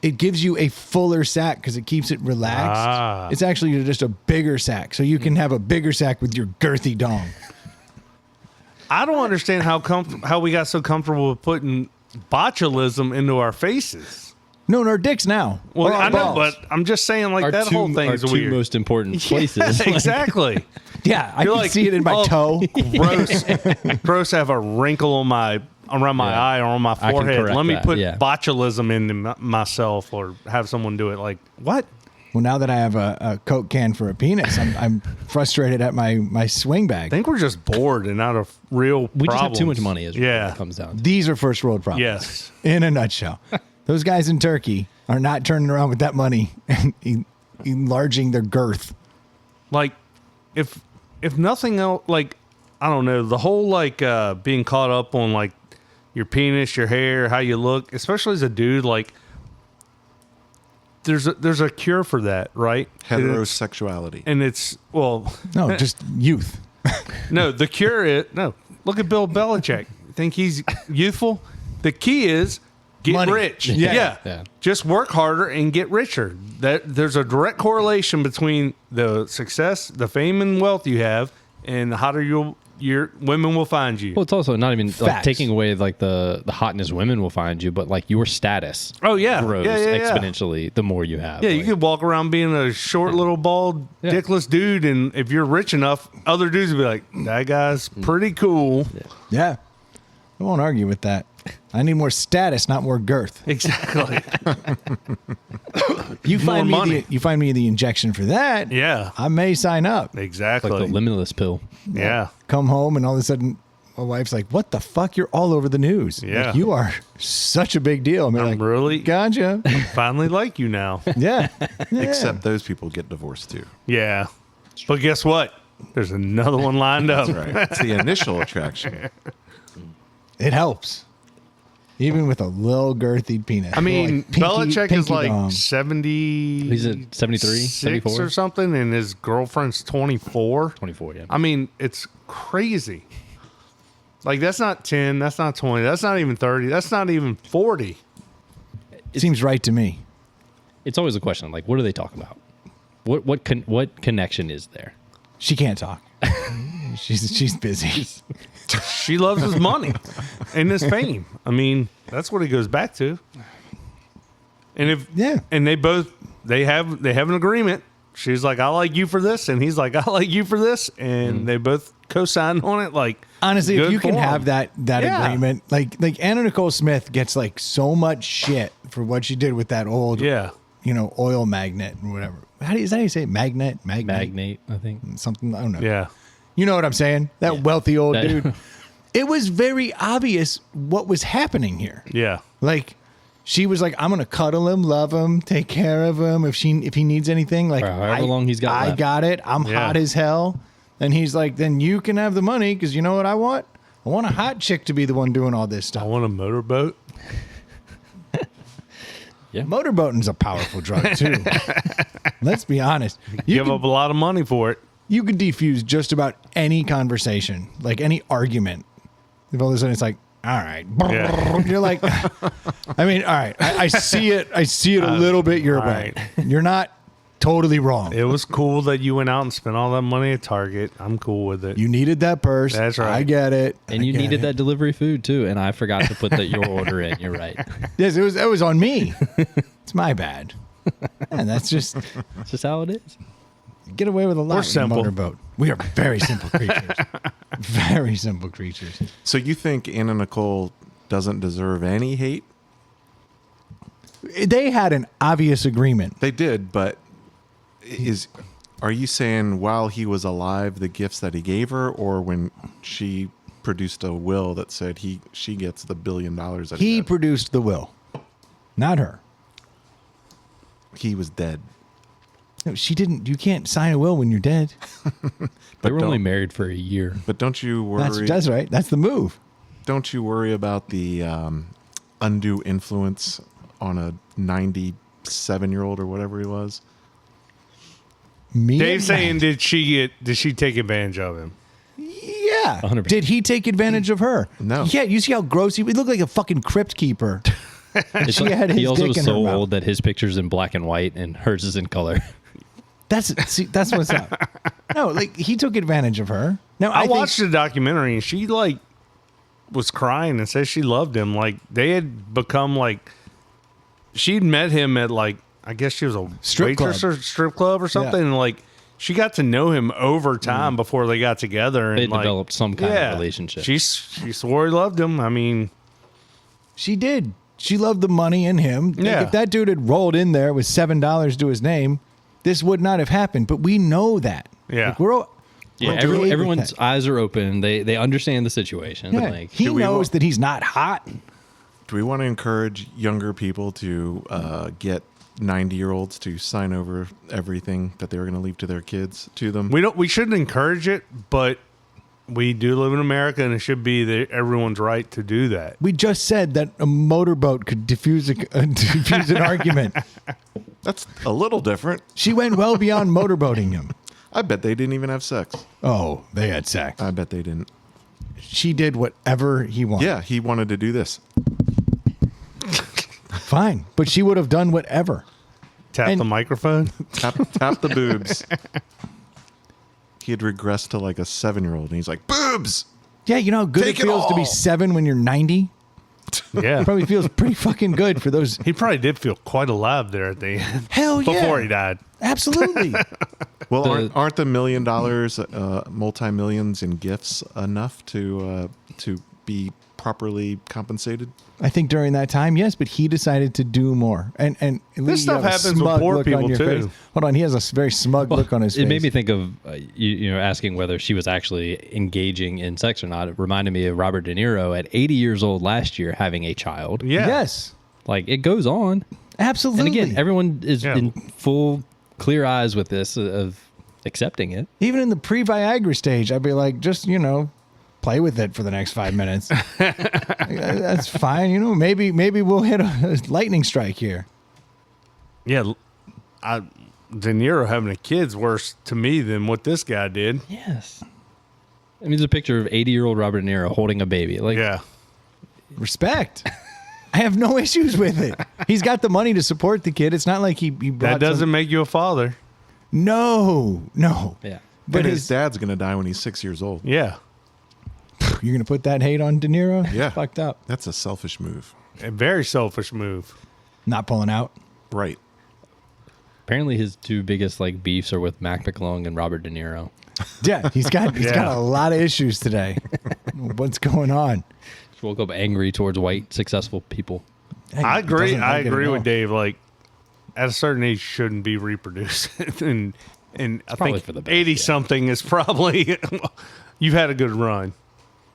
it gives you a fuller sack because it keeps it relaxed. Ah. It's actually just a bigger sack, so you can have a bigger sack with your girthy dong. I don't understand how we got so comfortable with putting botulism into our faces. No, our dicks now. Well, Or our I know, balls. but I'm just saying, like, that whole thing our is two weird. most important places. Yeah, exactly. yeah, I You're can like, see it in my oh, toe. gross. I have a wrinkle on around my Yeah. eye or on my I can forehead. correct Let me that, put yeah. botulism into myself or have someone do it. Like, what? Well, now that I have a Coke can for a penis, I'm frustrated at my swing I bag. think we're just bored and out of real We just have problems. too much money, is really what Yeah. it comes down to. These are first world problems. Yes. In a nutshell. Those guys in Turkey are not turning around with that money and enlarging their girth. Like, if nothing else, like, I don't know, the whole, like, being caught up on, like, your penis, your hair, how you look, especially as a dude, like, there's a cure for that, right? Heterosexuality. And it's, well, No, just youth. no, the cure is, no, look at Bill Belichick. Think he's youthful? The key is get Money. rich. Yeah. Yeah. Just work harder and get richer. There's a direct correlation between the success, the fame and wealth you have, and the hotter your women will find you. Well, it's also not even like Facts. taking away like the hotness women will find you, but like your status Oh yeah, grows yeah. exponentially the more you have. Yeah, Like, you could walk around being a short, little, bald, Yeah. dickless dude, and if you're rich enough, other dudes will be like, "That guy's pretty cool." Yeah. I won't argue with that. I need more status, not more girth. Exactly. You More find money. you find me the injection for that. Yeah. I may sign up. Exactly. like the limitless pill. Yeah. Come home and all of a sudden my wife's like, "What the fuck? You're all over the news. Yeah. Like, you are such a big deal." I'm I'm like, really "Gotcha." finally like you now. Yeah. Yeah. Except those people get divorced too. Yeah. But guess what? There's another one lined up. Right. It's the initial attraction. it helps. Even with a little girthy penis. I mean, Like, Belichick is pinky like dong. 70. He's at 73, 6 74? or something, and his girlfriend's 24. 24, yeah. I mean, it's crazy. Like, that's not 10. That's not 20. That's not even 30. That's not even 40. Seems right to me. It's always a question, like, what do they talk about? What connection is there? She can't talk. she's busy. She loves his money and his fame. I mean, that's what it goes back to. And if they have an agreement. She's like, I like you for this, and he's like, I like you for this, and they both co-sign on it. Like, Honestly, if good you can for 'em. have that Yeah. agreement, like Anna Nicole Smith gets like so much shit for what she did with that old, oil magnet or whatever. Is that how you say it? Magnate, Magnate, I think. something. I don't know. Yeah. You know what I'm saying? That wealthy old That- dude. It was very obvious what was happening here. Yeah. Like, she was like, I'm gonna cuddle him, love him, take care of him if he needs anything. Like, For however long he's got I left. got it. I'm Yeah. hot as hell. And he's like, then you can have the money because you know what I want? I want a hot chick to be the one doing all this I stuff. want a motorboat. Motorboating's a powerful drug too. Let's be honest. Give up a lot of money for it. You could defuse just about any conversation, like any argument. If all of a sudden it's like, all right, Yeah. you're like, I mean, all right, I see it. I see it a little bit your all way. right. You're not totally wrong. It was cool that you went out and spent all that money at Target. I'm cool with it. You needed that purse. That's right. I get it. And I you get needed it. that delivery food too, and I forgot to put your order in. You're right. Yes, it was on me. It's my bad. And that's just That's just how it is. get away with a lot. We're with a simple. motorboat. We are very simple creatures. Very simple creatures. So you think Anna Nicole doesn't deserve any hate? They had an obvious agreement. They did, but are you saying while he was alive, the gifts that he gave her, or when she produced a will that said she gets the $1 billion that He he had? produced the will, not her. He was dead. No, she didn't. You can't sign a will when you're dead. They were only don't- married for a year. But don't you worry? That's right. That's the move. Don't you worry about the undue influence on a 97-year-old or whatever he was? Me Dave's and saying, Matt. did she take advantage of him? Yeah. 100%. Did he take advantage of her? No. Yeah. You see how gross he looked like a fucking crypt keeper. It's She like- had his he also dick was in so her mouth. old that his picture's in black and white and hers is in color. That's what's up. No, like he took advantage of her. No, I I think watched the documentary and she like was crying and said she loved him. Like they had become like she'd met him at like I guess she was a Strip waitress club. or strip club or something. Yeah. And like she got to know him over time before they got together. And They like, developed some kind of relationship. She swore he loved him. I mean, she did. She loved the money in him. Like, Yeah. if that dude had rolled in there with $7 to his name, this would not have happened. But we know that. Yeah. Like, we're okay with Everyone's that. eyes are open. They understand the situation. Yeah. Like, He Do we knows want- that he's not hot. Do we want to encourage younger people to get 90-year-olds to sign over everything that they were going to leave to their kids to them? we shouldn't encourage it, but we do live in America and it should be everyone's right to do that. We just said that a motorboat could diffuse diffuse an argument. That's a little different. She went well beyond motorboating him. I bet they didn't even have sex. Oh, they had sex. I bet they didn't. She did whatever he wanted. Yeah, he wanted to do this. Fine. But she would have done whatever. Tap And- the microphone. Tap the boobs. He had regressed to like a 7-year-old, and he's like, boobs! Yeah, you know how good Take it it feels to be all. 7 when you're 90? Yeah. Probably feels pretty fucking good for those. He probably did feel quite alive there at the end. Hell yeah. Before he died. Absolutely. Well, The- aren't the $1 million, multi-millions in gifts enough to be properly compensated? I think during that time, yes, but he decided to do more. And Lee, you stuff have a happens with smug poor look on people, your too. face. Hold on, he has a very smug look on his face. It made me think of you know, asking whether she was actually engaging in sex or not. It reminded me of Robert De Niro at 80 years old last year having a child. Yeah. Yes, Like, it goes on. absolutely. And again, everyone is Yeah. in full clear eyes with this of accepting it. even in the pre-Viagra stage, I'd be like, just, play with it for the next 5 minutes. That's fine. You know, maybe we'll hit a lightning strike here. Yeah, De Niro having a kid's worse to me than what this guy did. Yes. I mean, there's a picture of 80-year-old Robert De Niro holding a baby. Like, Yeah. Respect. I have no issues with it. He's got the money to support the kid. It's not like he brought That doesn't make you a father. No. yeah. But and his dad's going to die when he's 6 years old. Yeah. You're going to put that hate on De Niro? Yeah. Fucked up. That's a selfish move. A very selfish move. Not pulling out. Right. Apparently, his two biggest like beefs are with Mac McClung and Robert De Niro. Yeah, he's got Yeah. a lot of issues today. What's going on? Just woke up angry towards white successful people. Hey, I it agree. doesn't I make it agree at with all. Dave. Like, at a certain age, shouldn't be reproduced, and I probably think for the best, 80 yeah. something is probably you've had a good run.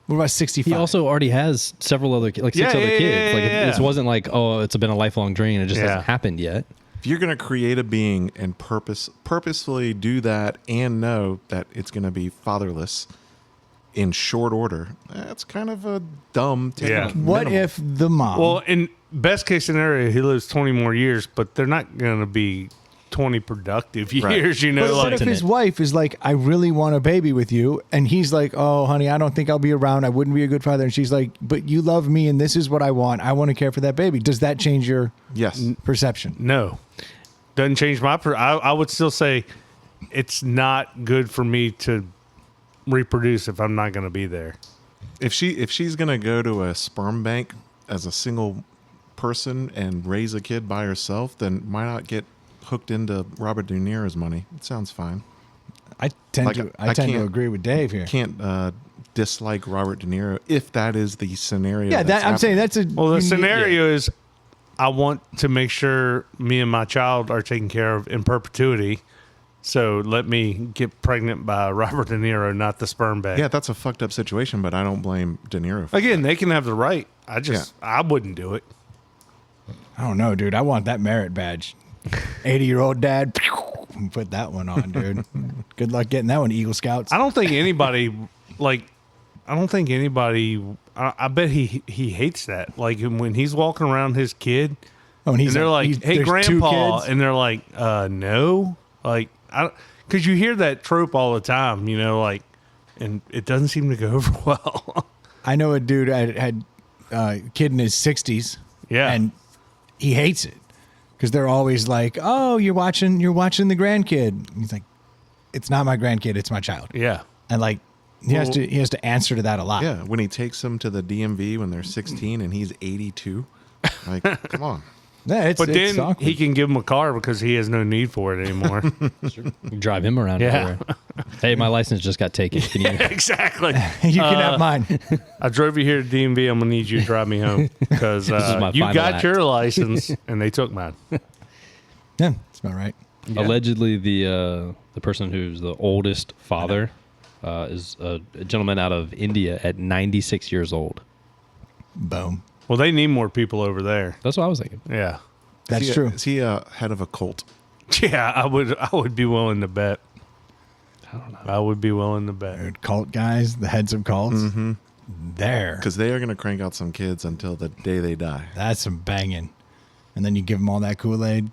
What about 65? He also already has several other like Yeah, six other yeah, kids. Like yeah. this wasn't like, oh, it's been a lifelong dream. It just Yeah. hasn't happened yet. If you're going to create a being and purposefully do that and know that it's going to be fatherless in short order, that's kind of a dumb take. Yeah. What if the mom? Well, in best case scenario, he lives 20 more years, but they're not going to be 20 productive years. Right. You know, but what like if his wife is like, I really want a baby with you, and he's like, oh, honey, I don't think I'll be around. I wouldn't be a good father. And she's like, but you love me, and this is what I want. I want to care for that baby. Does that change your Yes. perception? no, doesn't change my. I would still say it's not good for me to reproduce if I'm not going to be there. If she's going to go to a sperm bank as a single person and raise a kid by herself, then why not get hooked into Robert De Niro's money? It sounds fine. I tend Like, to I to can't- agree with Dave here. Can't dislike Robert De Niro if that is the scenario. Yeah, that's I'm saying happening. that's a Well, the you need- scenario is I want to make sure me and my child are taken care of in perpetuity. So let me get pregnant by Robert De Niro, not the sperm bank. Yeah, that's a fucked up situation, but I don't blame De Niro. For Again, they can have the right. I wouldn't do it. I don't know, dude. I want that merit badge. 80-year-old dad. Put that one on, dude. Good luck getting that one, Eagle Scouts. I don't think anybody I bet he hates that. Like when he's walking around his kid Oh, and and they're like, "Hey, there's two grandpa," kids. and they're like, "No," like because you hear that trope all the time, you know, like, and it doesn't seem to go over well. I know a dude had a kid in his 60s. Yeah. And he hates it because they're always like, "Oh, you're watching the grandkid." And he's like, "It's not my grandkid, it's my child." Yeah, And like he has to answer to that a lot. Yeah, when he takes them to the DMV when they're 16 and he's 82, like, come on. Yeah, it's, but it's then awkward. he can give him a car because he has no need for it anymore. You drive him around. Yeah. everywhere. Hey, my license just got taken. Can you? Exactly. You can have mine. I drove you here to DMV. I'm gonna need you to drive me home because is my you final got act. your license and they took mine. Yeah, that's about right. Allegedly, the person who's the oldest father is a gentleman out of India at 96 years old. Boom. Well, they need more people over there. That's what I was thinking. Yeah, That's Is he true. Is he head of a cult? yeah. I would be willing to bet. I don't know. I would be willing to bet. Dude, cult guys, the heads of cults. Mm-hmm. There. Because they are going to crank out some kids until the day they die. That's some banging. And then you give them all that Kool-Aid.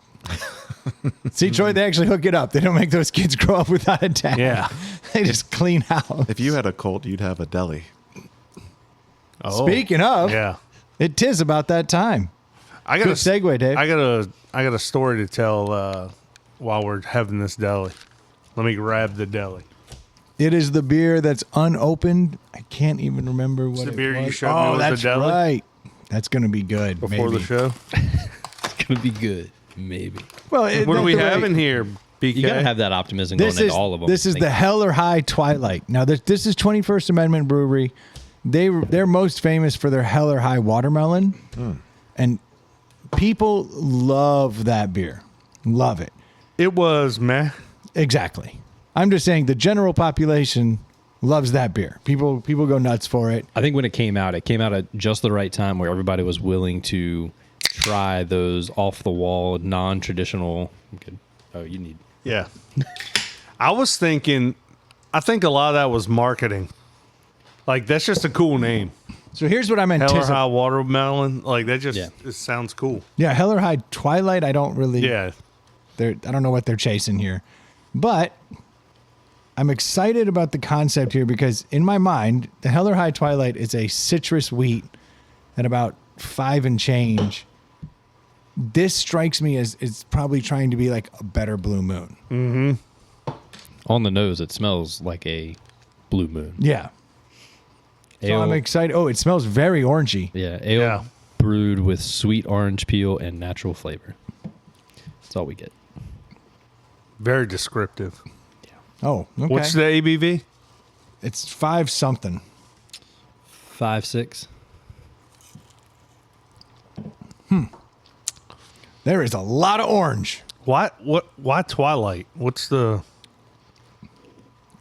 See, Troy, they actually hook it up. They don't make those kids grow up without a dad. Yeah. They just clean house. If you had a cult, you'd have a deli. Oh, Speaking of, yeah. it 'tis about that time. I got Good segue, Dave. I got a story to tell while we're having this deli. Let me grab the deli. It is the beer that's unopened. I can't even remember what the it beer you was. showed me Oh, was the that's deli? right. That's going to be good. Before maybe. the show. It's gonna be good, maybe. Well, What do we have in here, BK? You gotta have that optimism going This is into all of them. This is Like, the Hell or High Twilight. Now, this is 21st Amendment Brewery. They're most famous for their Hell or High watermelon, and people love that beer. Love it. It was meh. Exactly. I'm just saying the general population loves that beer. People go nuts for it. I think when it came out at just the right time where everybody was willing to try those off the wall, non-traditional. Okay. Oh, you need. Yeah. I think a lot of that was marketing. Like, that's just a cool name. So here's what I'm Hell or anticipating. High Watermelon. Like, that just Yeah. it sounds cool. Yeah, Hell or High Twilight. I don't really. Yeah. I don't know what they're chasing here, but I'm excited about the concept here because in my mind, the Hell or High Twilight is a citrus wheat at about 5 and change. This strikes me as it's probably trying to be like a better Blue Moon. On the nose, it smells like a blue moon. Yeah. So Ale, I'm excited. Oh, it smells very orangey. yeah, ale Yeah. brewed with sweet orange peel and natural flavor. That's all we get. Very descriptive. Oh, okay. What's the ABV? It's 5 something. 5, 6. There is a lot of orange. Why Twilight? What's the...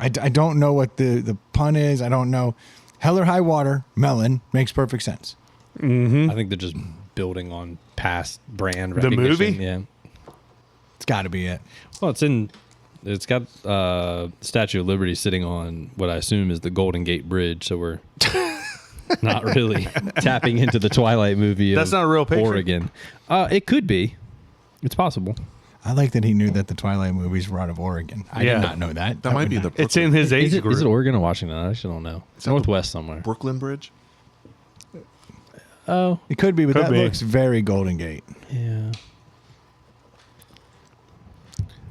I don't know what the pun is. I don't know. Hell or High Water melon makes perfect sense. I think they're just building on past brand The recognition. movie? Yeah. It's got to be it. Well, it's got Statue of Liberty sitting on what I assume is the Golden Gate Bridge, so we're not really tapping into the Twilight movie. That's of not a real picture? Oregon. It could be. It's possible. I like that he knew that the Twilight movies were out of Oregon. I Yeah. did not know that. That might be the It's in his age group. Is it Oregon or Washington? I actually don't know. It's that Northwest somewhere. Brooklyn Bridge. Oh, It could be, but Could that be. looks very Golden Gate. yeah.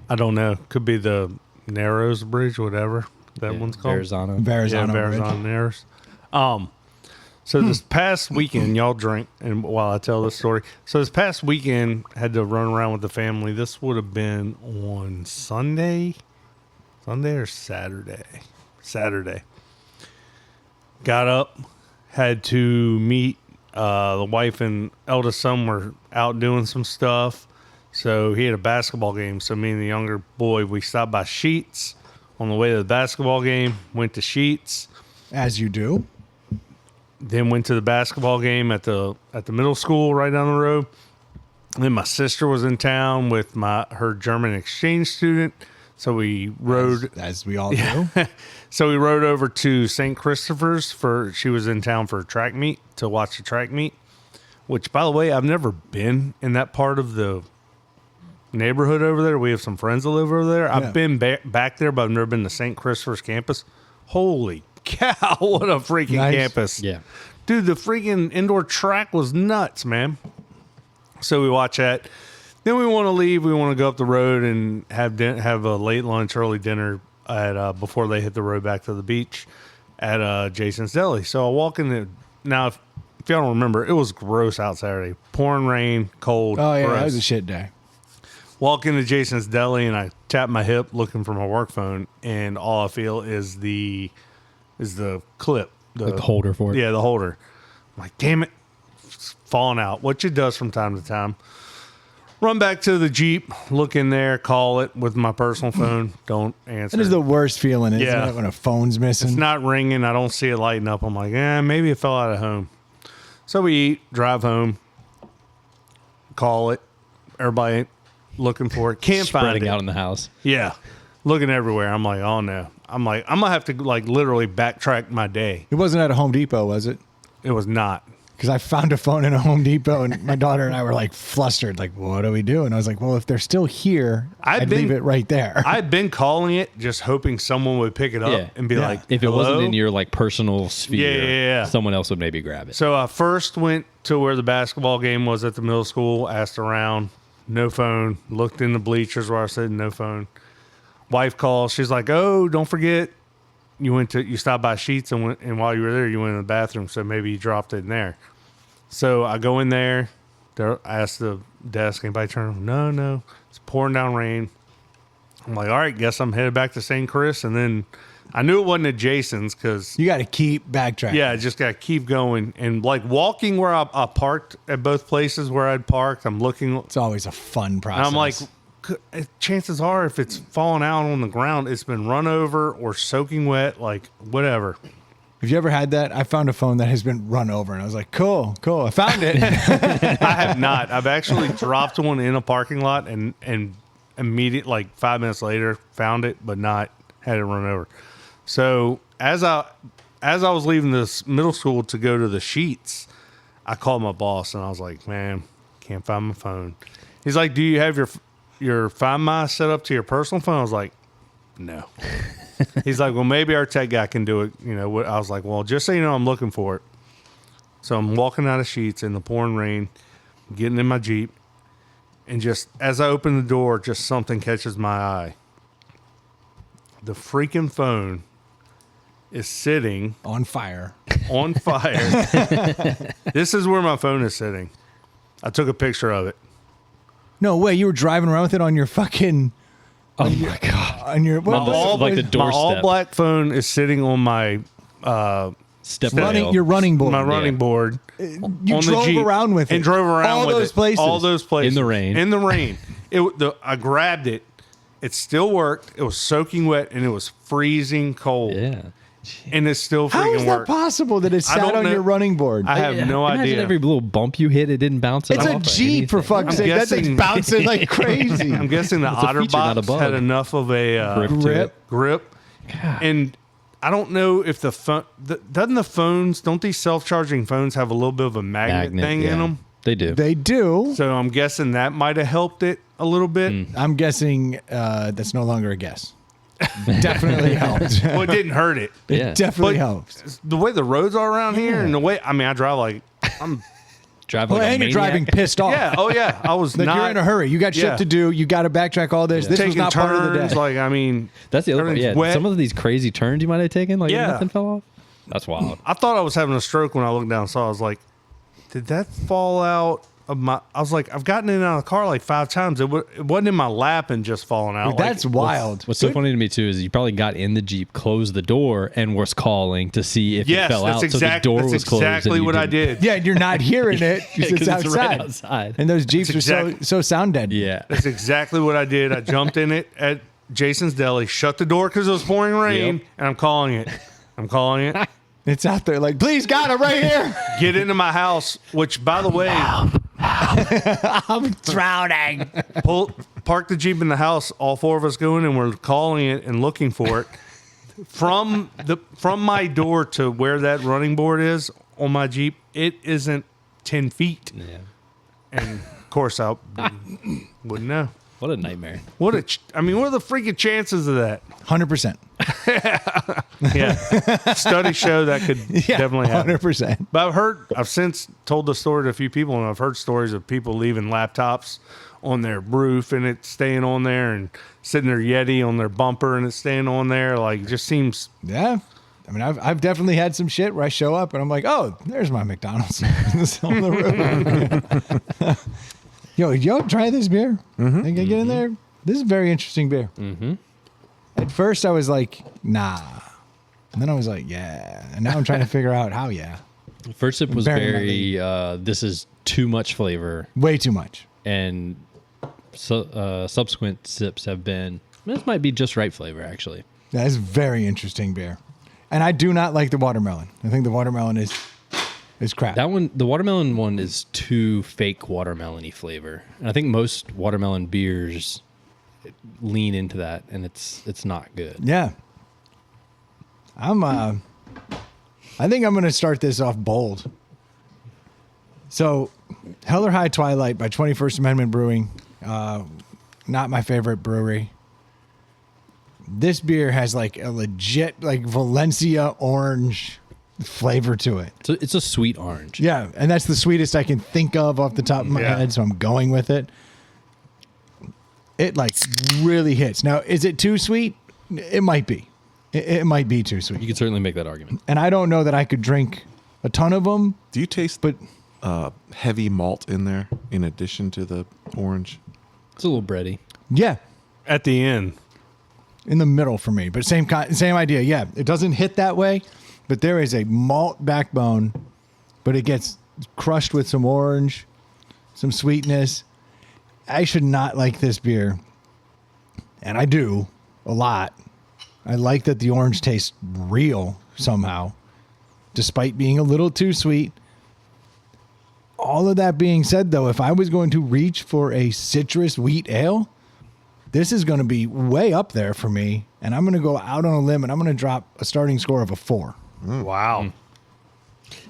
I don't know. Could be the Narrows Bridge, whatever that Yeah, one's called. Verrazano. Verrazano Bridge. Verrazano Narrows. So this past weekend, y'all drink, and while I tell this story, so this past weekend had to run around with the family. This would have been on Sunday or Saturday. Got up, had to meet the wife and eldest son were out doing some stuff. So he had a basketball game. So me and the younger boy, we stopped by Sheets on the way to the basketball game, went to Sheets, As you do. then went to the basketball game at the middle school right down the road. And then my sister was in town with her German exchange student. So we rode As we all do. So we rode over to St. Christopher's she was in town for a track meet to watch the track meet, which, by the way, I've never been in that part of the neighborhood over there. We have some friends that live over there. Yeah. I've been back there, but I've never been to St. Christopher's campus. Holy cow, what a freaking Nice. campus. Yeah. Dude, the freaking indoor track was nuts, man. So we watch that. Then we want to leave. We want to go up the road and have a late lunch, early dinner at before they hit the road back to the beach at Jason's Deli. So I walk in the now. If y'all don't remember, it was gross out Saturday, pouring rain, cold. Oh, yeah. gross. That was a shit day. Walk into Jason's Deli and I tap my hip looking for my work phone, and all I feel is the clip, Like the holder for it. yeah, the holder. I'm like, damn it, it's falling out, which it does from time to time. Run back to the Jeep, look in there, call it with my personal phone. Don't answer. That is the worst feeling, isn't Yeah. it, when a phone's missing? It's not ringing. I don't see it lighting up. I'm like, maybe it fell out of home. So we eat, drive home, call it. Everybody looking for it. Can't find Spreading it. out in the house. Yeah. Looking everywhere. I'm like, oh no. I'm like, I'm going to have to literally backtrack my day. It wasn't at a Home Depot, was it? It was not. Because I found a phone in a Home Depot, and my daughter and I were like flustered, like, what do we do? And I was like, well, if they're still here, I'd leave it right there. I've been calling it, just hoping someone would pick it up Yeah. and be Yeah. like, If it wasn't "Hello?" in your personal sphere, Yeah. someone else would maybe grab it. So I first went to where the basketball game was at the middle school, asked around, no phone, looked in the bleachers where I said no phone. Wife calls, she's like, oh, don't forget, you stopped by Sheets and while you were there, you went in the bathroom, so maybe you dropped it in there. So I go in there, I ask the desk, anybody turn on? No, it's pouring down rain. I'm like, all right, guess I'm headed back to St. Chris, and then I knew it wasn't at Jason's because You got to keep backtracking. yeah, I just got to keep going. And walking where I parked at both places where I'd parked, I'm looking. It's always a fun And process. I'm like, chances are if it's falling out on the ground, it's been run over or soaking wet, like whatever. have you ever had that? I found a phone that has been run over, and I was like, cool, I found it. I have not. I've actually dropped one in a parking lot and immediate 5 minutes later found it, but not had it run over. So as I as I was leaving this middle school to go to the Sheets, I called my boss and I was like, man, can't find my phone. He's like, do you have your Find My set up to your personal phone? I was like, no. He's like, well, maybe our tech guy can do it. You know, I was like, well, just so you know, I'm looking for it. So I'm walking out of Sheets in the pouring rain, getting in my Jeep, and just as I open the door, just something catches my eye. The freaking phone is sitting On fire. on fire. This is where my phone is sitting. I took a picture of it. No way, you were driving around with it on your fucking. Oh my god! On your what, My all- like the My doorstep. all black phone is sitting on my Step running rail. your running board. my running board. You on the drove Jeep around with it. and drove around all with those it. places. All those places In the rain. In the rain. I grabbed it. It still worked. It was soaking wet and it was freezing cold. Yeah. And it still How freaking is that worked. possible that it I sat don't on know. your running board? I have no Imagine idea. every little bump you hit, it didn't bounce. It's it a off or Jeep, for anything. fuck's sake. That thing's guessing- bouncing like crazy. I'm guessing the It's a feature, not a OtterBox bug. had enough of a Grip to it. grip. And I don't know if the phone doesn't the phones, don't these self-charging phones have a little bit of a magnet thing yeah. in them? They do. They do. So I'm guessing that might have helped it a little bit. I'm guessing that's no longer a guess. Definitely helped. Well, it didn't hurt it. yeah. Definitely But- helps. The way the roads are around here and the way, I mean, I drive like, I'm, Drive Well, like a and you're maniac. driving pissed off. yeah, oh yeah. I was Like not you're in a hurry. You got shit yeah. to do. You got to backtrack all this. This was taking not part of the turns. day. Like, I mean, That's the other part. everything's Yeah. wet. Some of these crazy turns you might have taken, like Yeah. nothing fell off. That's wild. I thought I was having a stroke when I looked down and saw. I was like, did that fall out of my? I was like, I've gotten in and out of the car like 5 times. It wasn't in my lap and just falling out. Like, That's wild. What's so funny to me too is you probably got in the Jeep, closed the door, and was calling to see if yes, it fell that's out. exactly so the door that's was closed. exactly and you what I didn't- did. Yeah, you're not hearing it because 'cause it's it's outside. right outside. And those Jeeps That's are so sound dead. Yeah. That's exactly what I did. I jumped in it at Jason's Deli, shut the door because it was pouring rain, Yep. and I'm calling it. I'm calling it. It's out there like, please God, I'm right here. Get into my house, which, by the way, I'm drowning. park the Jeep in the house. All 4 of us go in, and we're calling it and looking for it. From my door to where that running board is on my Jeep, it isn't 10 feet. Yeah. And of course, I wouldn't know. What a nightmare. What are the freaking chances of that? 100%. Yeah, studies show that could Yeah, definitely happen. 100%. But I've since told the story to a few people, and I've heard stories of people leaving laptops on their roof and it staying on there, and sitting their Yeti on their bumper and it's staying on there. Like, it just seems. Yeah. I mean, I've definitely had some shit where I show up and I'm like, oh, there's my McDonald's on the roof. Yo, try this beer. Mm-hmm. Think I get in there? This is very interesting beer. Mm-hmm. At first, I was like, nah. And then I was like, yeah. And now I'm trying to figure out how, yeah. First sip was Very very, this is too much flavor. Way too much. And subsequent sips have been, this might be just right flavor, actually. That is very interesting beer. And I do not like the watermelon. I think the watermelon is crap. That one, the watermelon one is too fake watermelon-y flavor. And I think most watermelon beers lean into that, and it's not good. Yeah. I think I'm going to start this off bold. So, Hell or High Twilight by 21st Amendment Brewing. Not my favorite brewery. This beer has like a legit like Valencia orange flavor to it. So it's a sweet orange. Yeah, and that's the sweetest I can think of off the top of my Yeah. head, so I'm going with it. It like really hits. Now, is it too sweet? It might be. It might be too sweet. You could certainly make that argument. And I don't know that I could drink a ton of them. Do you taste heavy malt in there in addition to the orange? It's a little bready. Yeah, At the end, in the middle for me, but same idea. Yeah, it doesn't hit that way, but there is a malt backbone, but it gets crushed with some orange, some sweetness. I should not like this beer, and I do a lot. I like that the orange tastes real somehow, despite being a little too sweet. All of that being said, though, if I was going to reach for a citrus wheat ale, this is going to be way up there for me, and I'm going to go out on a limb, and I'm going to drop a starting score of a 4. Wow.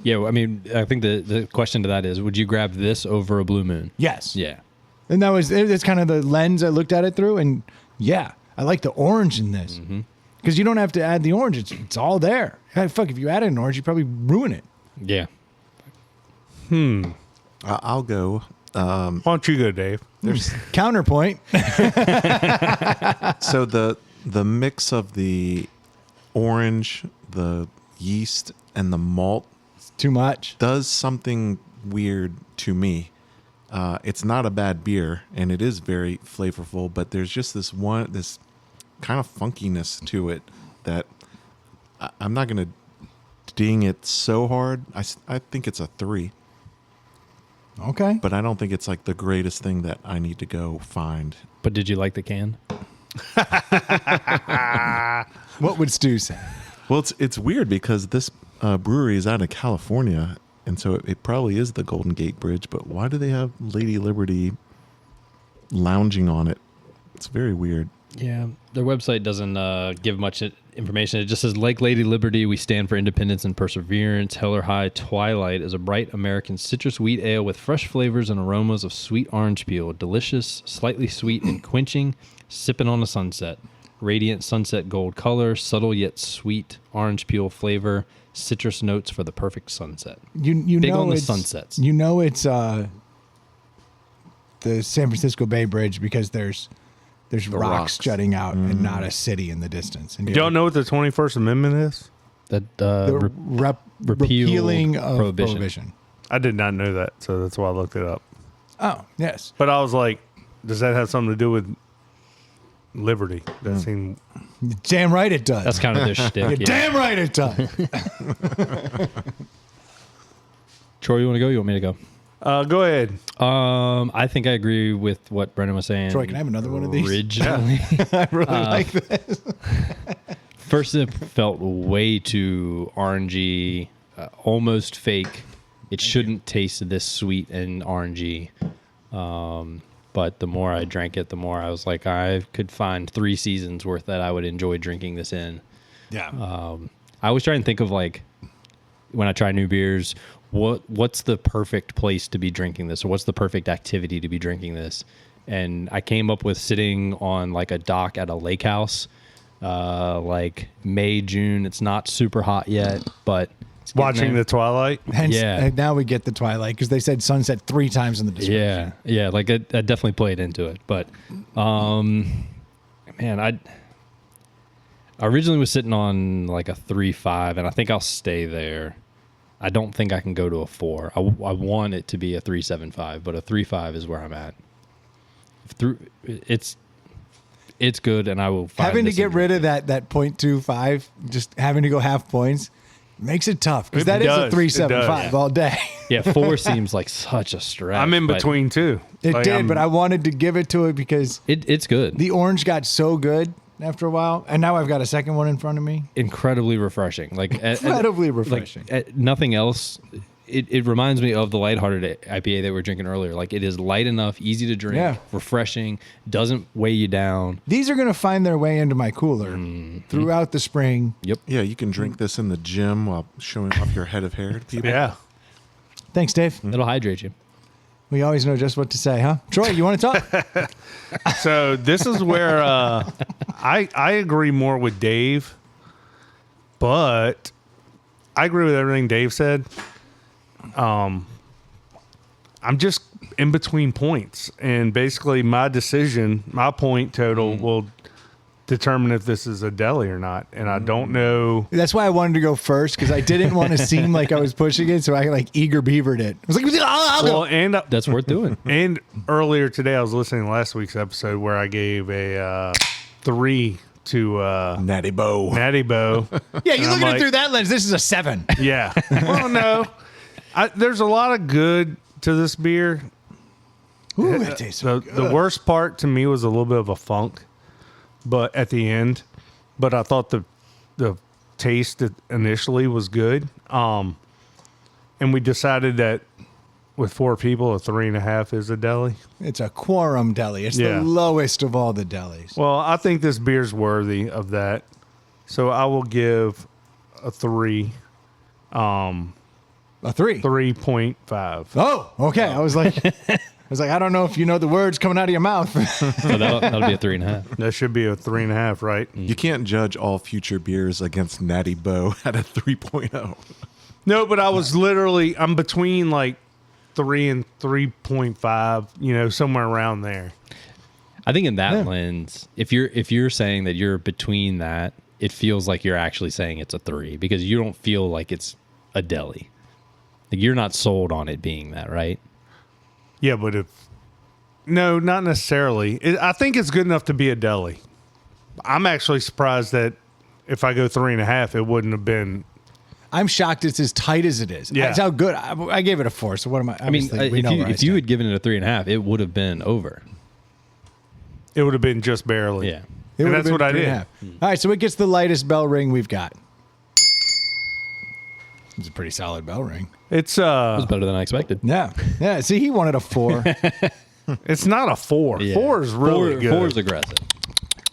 Yeah, I mean, I think the question to that is, would you grab this over a Blue Moon? Yes. Yeah. And that's kind of the lens I looked at it through. And yeah, I like the orange in this. Because you don't have to add the orange. It's all there. Hey, fuck, if you added an orange, you probably ruin it. Yeah. I'll go. Why don't you go, Dave? There's Counterpoint. so the mix of the orange, the yeast, and the malt Too much. does something weird to me. It's not a bad beer, and it is very flavorful, but there's just this kind of funkiness to it that I'm not going to ding it so hard. I think it's a 3, Okay. but I don't think it's like the greatest thing that I need to go find. But did you like the can? What would Stu say? Well, it's weird because this brewery is out of California, and so it probably is the Golden Gate Bridge, but why do they have Lady Liberty lounging on it? It's very weird. Yeah, their website doesn't give much information. It just says, like Lady Liberty, we stand for independence and perseverance. Hell or High Twilight is a bright American citrus wheat ale with fresh flavors and aromas of sweet orange peel. Delicious, slightly sweet and quenching, sipping on a sunset. Radiant sunset gold color, subtle yet sweet orange peel flavor, citrus notes for the perfect sunset. You Big know on the it's- sunsets. You know it's the San Francisco Bay Bridge because there's rocks jutting out and not a city in the distance. And You don't know what the 21st Amendment is? That the repealing of prohibition. prohibition. I did not know that, so that's why I looked it up. Oh, yes. But I was like, does that have something to do with liberty? That seemed... Damn right it does. That's kind of their shtick. You're Yeah. damn right it does. Troy, you want to go? You want me to go? go ahead. I think I agree with what Brendan was saying. Troy, can I have another one of these? Originally, I really like this. first sip felt way too orangey, almost fake. It shouldn't taste this sweet and orangey. But the more I drank it, the more I was like, I could find 3 seasons worth that I would enjoy drinking this in. Yeah. I always try and think of, like, when I try new beers, what's the perfect place to be drinking this, or what's the perfect activity to be drinking this? And I came up with sitting on like a dock at a lake house, like May, June. It's not super hot yet, but it's getting Watching there. the twilight. Hence, yeah. now we get the twilight because they said sunset 3 times in the description. Yeah, like I definitely played into it. But man, I originally was sitting on like a 3.5, and I think I'll stay there. I don't think I can go to a 4. I want it to be a 3.75, but a 3.5 is where I'm at. It's good, and I will find Having to this get and rid drink of that 0.25, just having to go half points, makes it tough because It that is does. a 3.75 It does. all day. it. Yeah, 4 seems like such a stretch. I'm in but between, too. It Like, did, but I wanted to give it to it because It's good. the orange got so good after a while, and now I've got a second one in front of me. Incredibly refreshing. Like Incredibly refreshing. Like, nothing else. It reminds me of the lighthearted IPA that we were drinking earlier. Like, it is light enough, easy to drink, Yeah. refreshing, doesn't weigh you down. These are going to find their way into my cooler throughout the spring. Yep. Yeah, you can drink this in the gym while showing off your head of hair to people. Yeah. Thanks, Dave. It'll hydrate you. We always know just what to say, huh? Troy, you want to talk? So this is where I agree more with Dave, but I agree with everything Dave said. I'm just in between points, and basically my decision, my point total will determine if this is a deli or not. And I don't know. That's why I wanted to go first because I didn't want to seem like I was pushing it, so I like eager beavered it. I was like, I'll go. Well, and That's worth doing. and earlier today I was listening to last week's episode where I gave a 3 to Natty Bo. Natty Bo. Yeah, you And look I'm at like- it through that lens. This is a 7. Yeah. Well, no. There's a lot of good to this beer. Ooh, that tastes so The worst part to me was a little bit of a funk, but at the end. But I thought the taste initially was good. And we decided that with 4 people, a 3.5 is a deli. It's a quorum deli. It's Yeah. the lowest of all the delis. Well, I think this beer's worthy of that. So I will give a 3. A 3. 3.5. Oh, okay. I was like, I don't know if you know the words coming out of your mouth. So that'll be a 3.5. That should be a 3.5, right? You can't judge all future beers against Natty Bo at a 3.0. No, but I was literally, I'm between like 3 and 3.5, somewhere around there. I think in that lens, if you're saying that you're between that, it feels like you're actually saying it's a 3 because you don't feel like it's a deli. Like you're not sold on it being that, right? Yeah, but no, not necessarily. I think it's good enough to be a deli. I'm actually surprised that if I go 3.5, it wouldn't have been. I'm shocked it's as tight as it is. Yeah. That's how good. I gave it a 4. So what am I? I mean, if you had given it a 3.5, it would have been over. It would have been just barely. Yeah. And that's what I did. All right, so it gets the lightest bell ring we've got. It's a pretty solid bell ring. It's It was better than I expected. Yeah. See, he wanted a 4. it's not a 4. Yeah. 4 is really good. 4 is aggressive.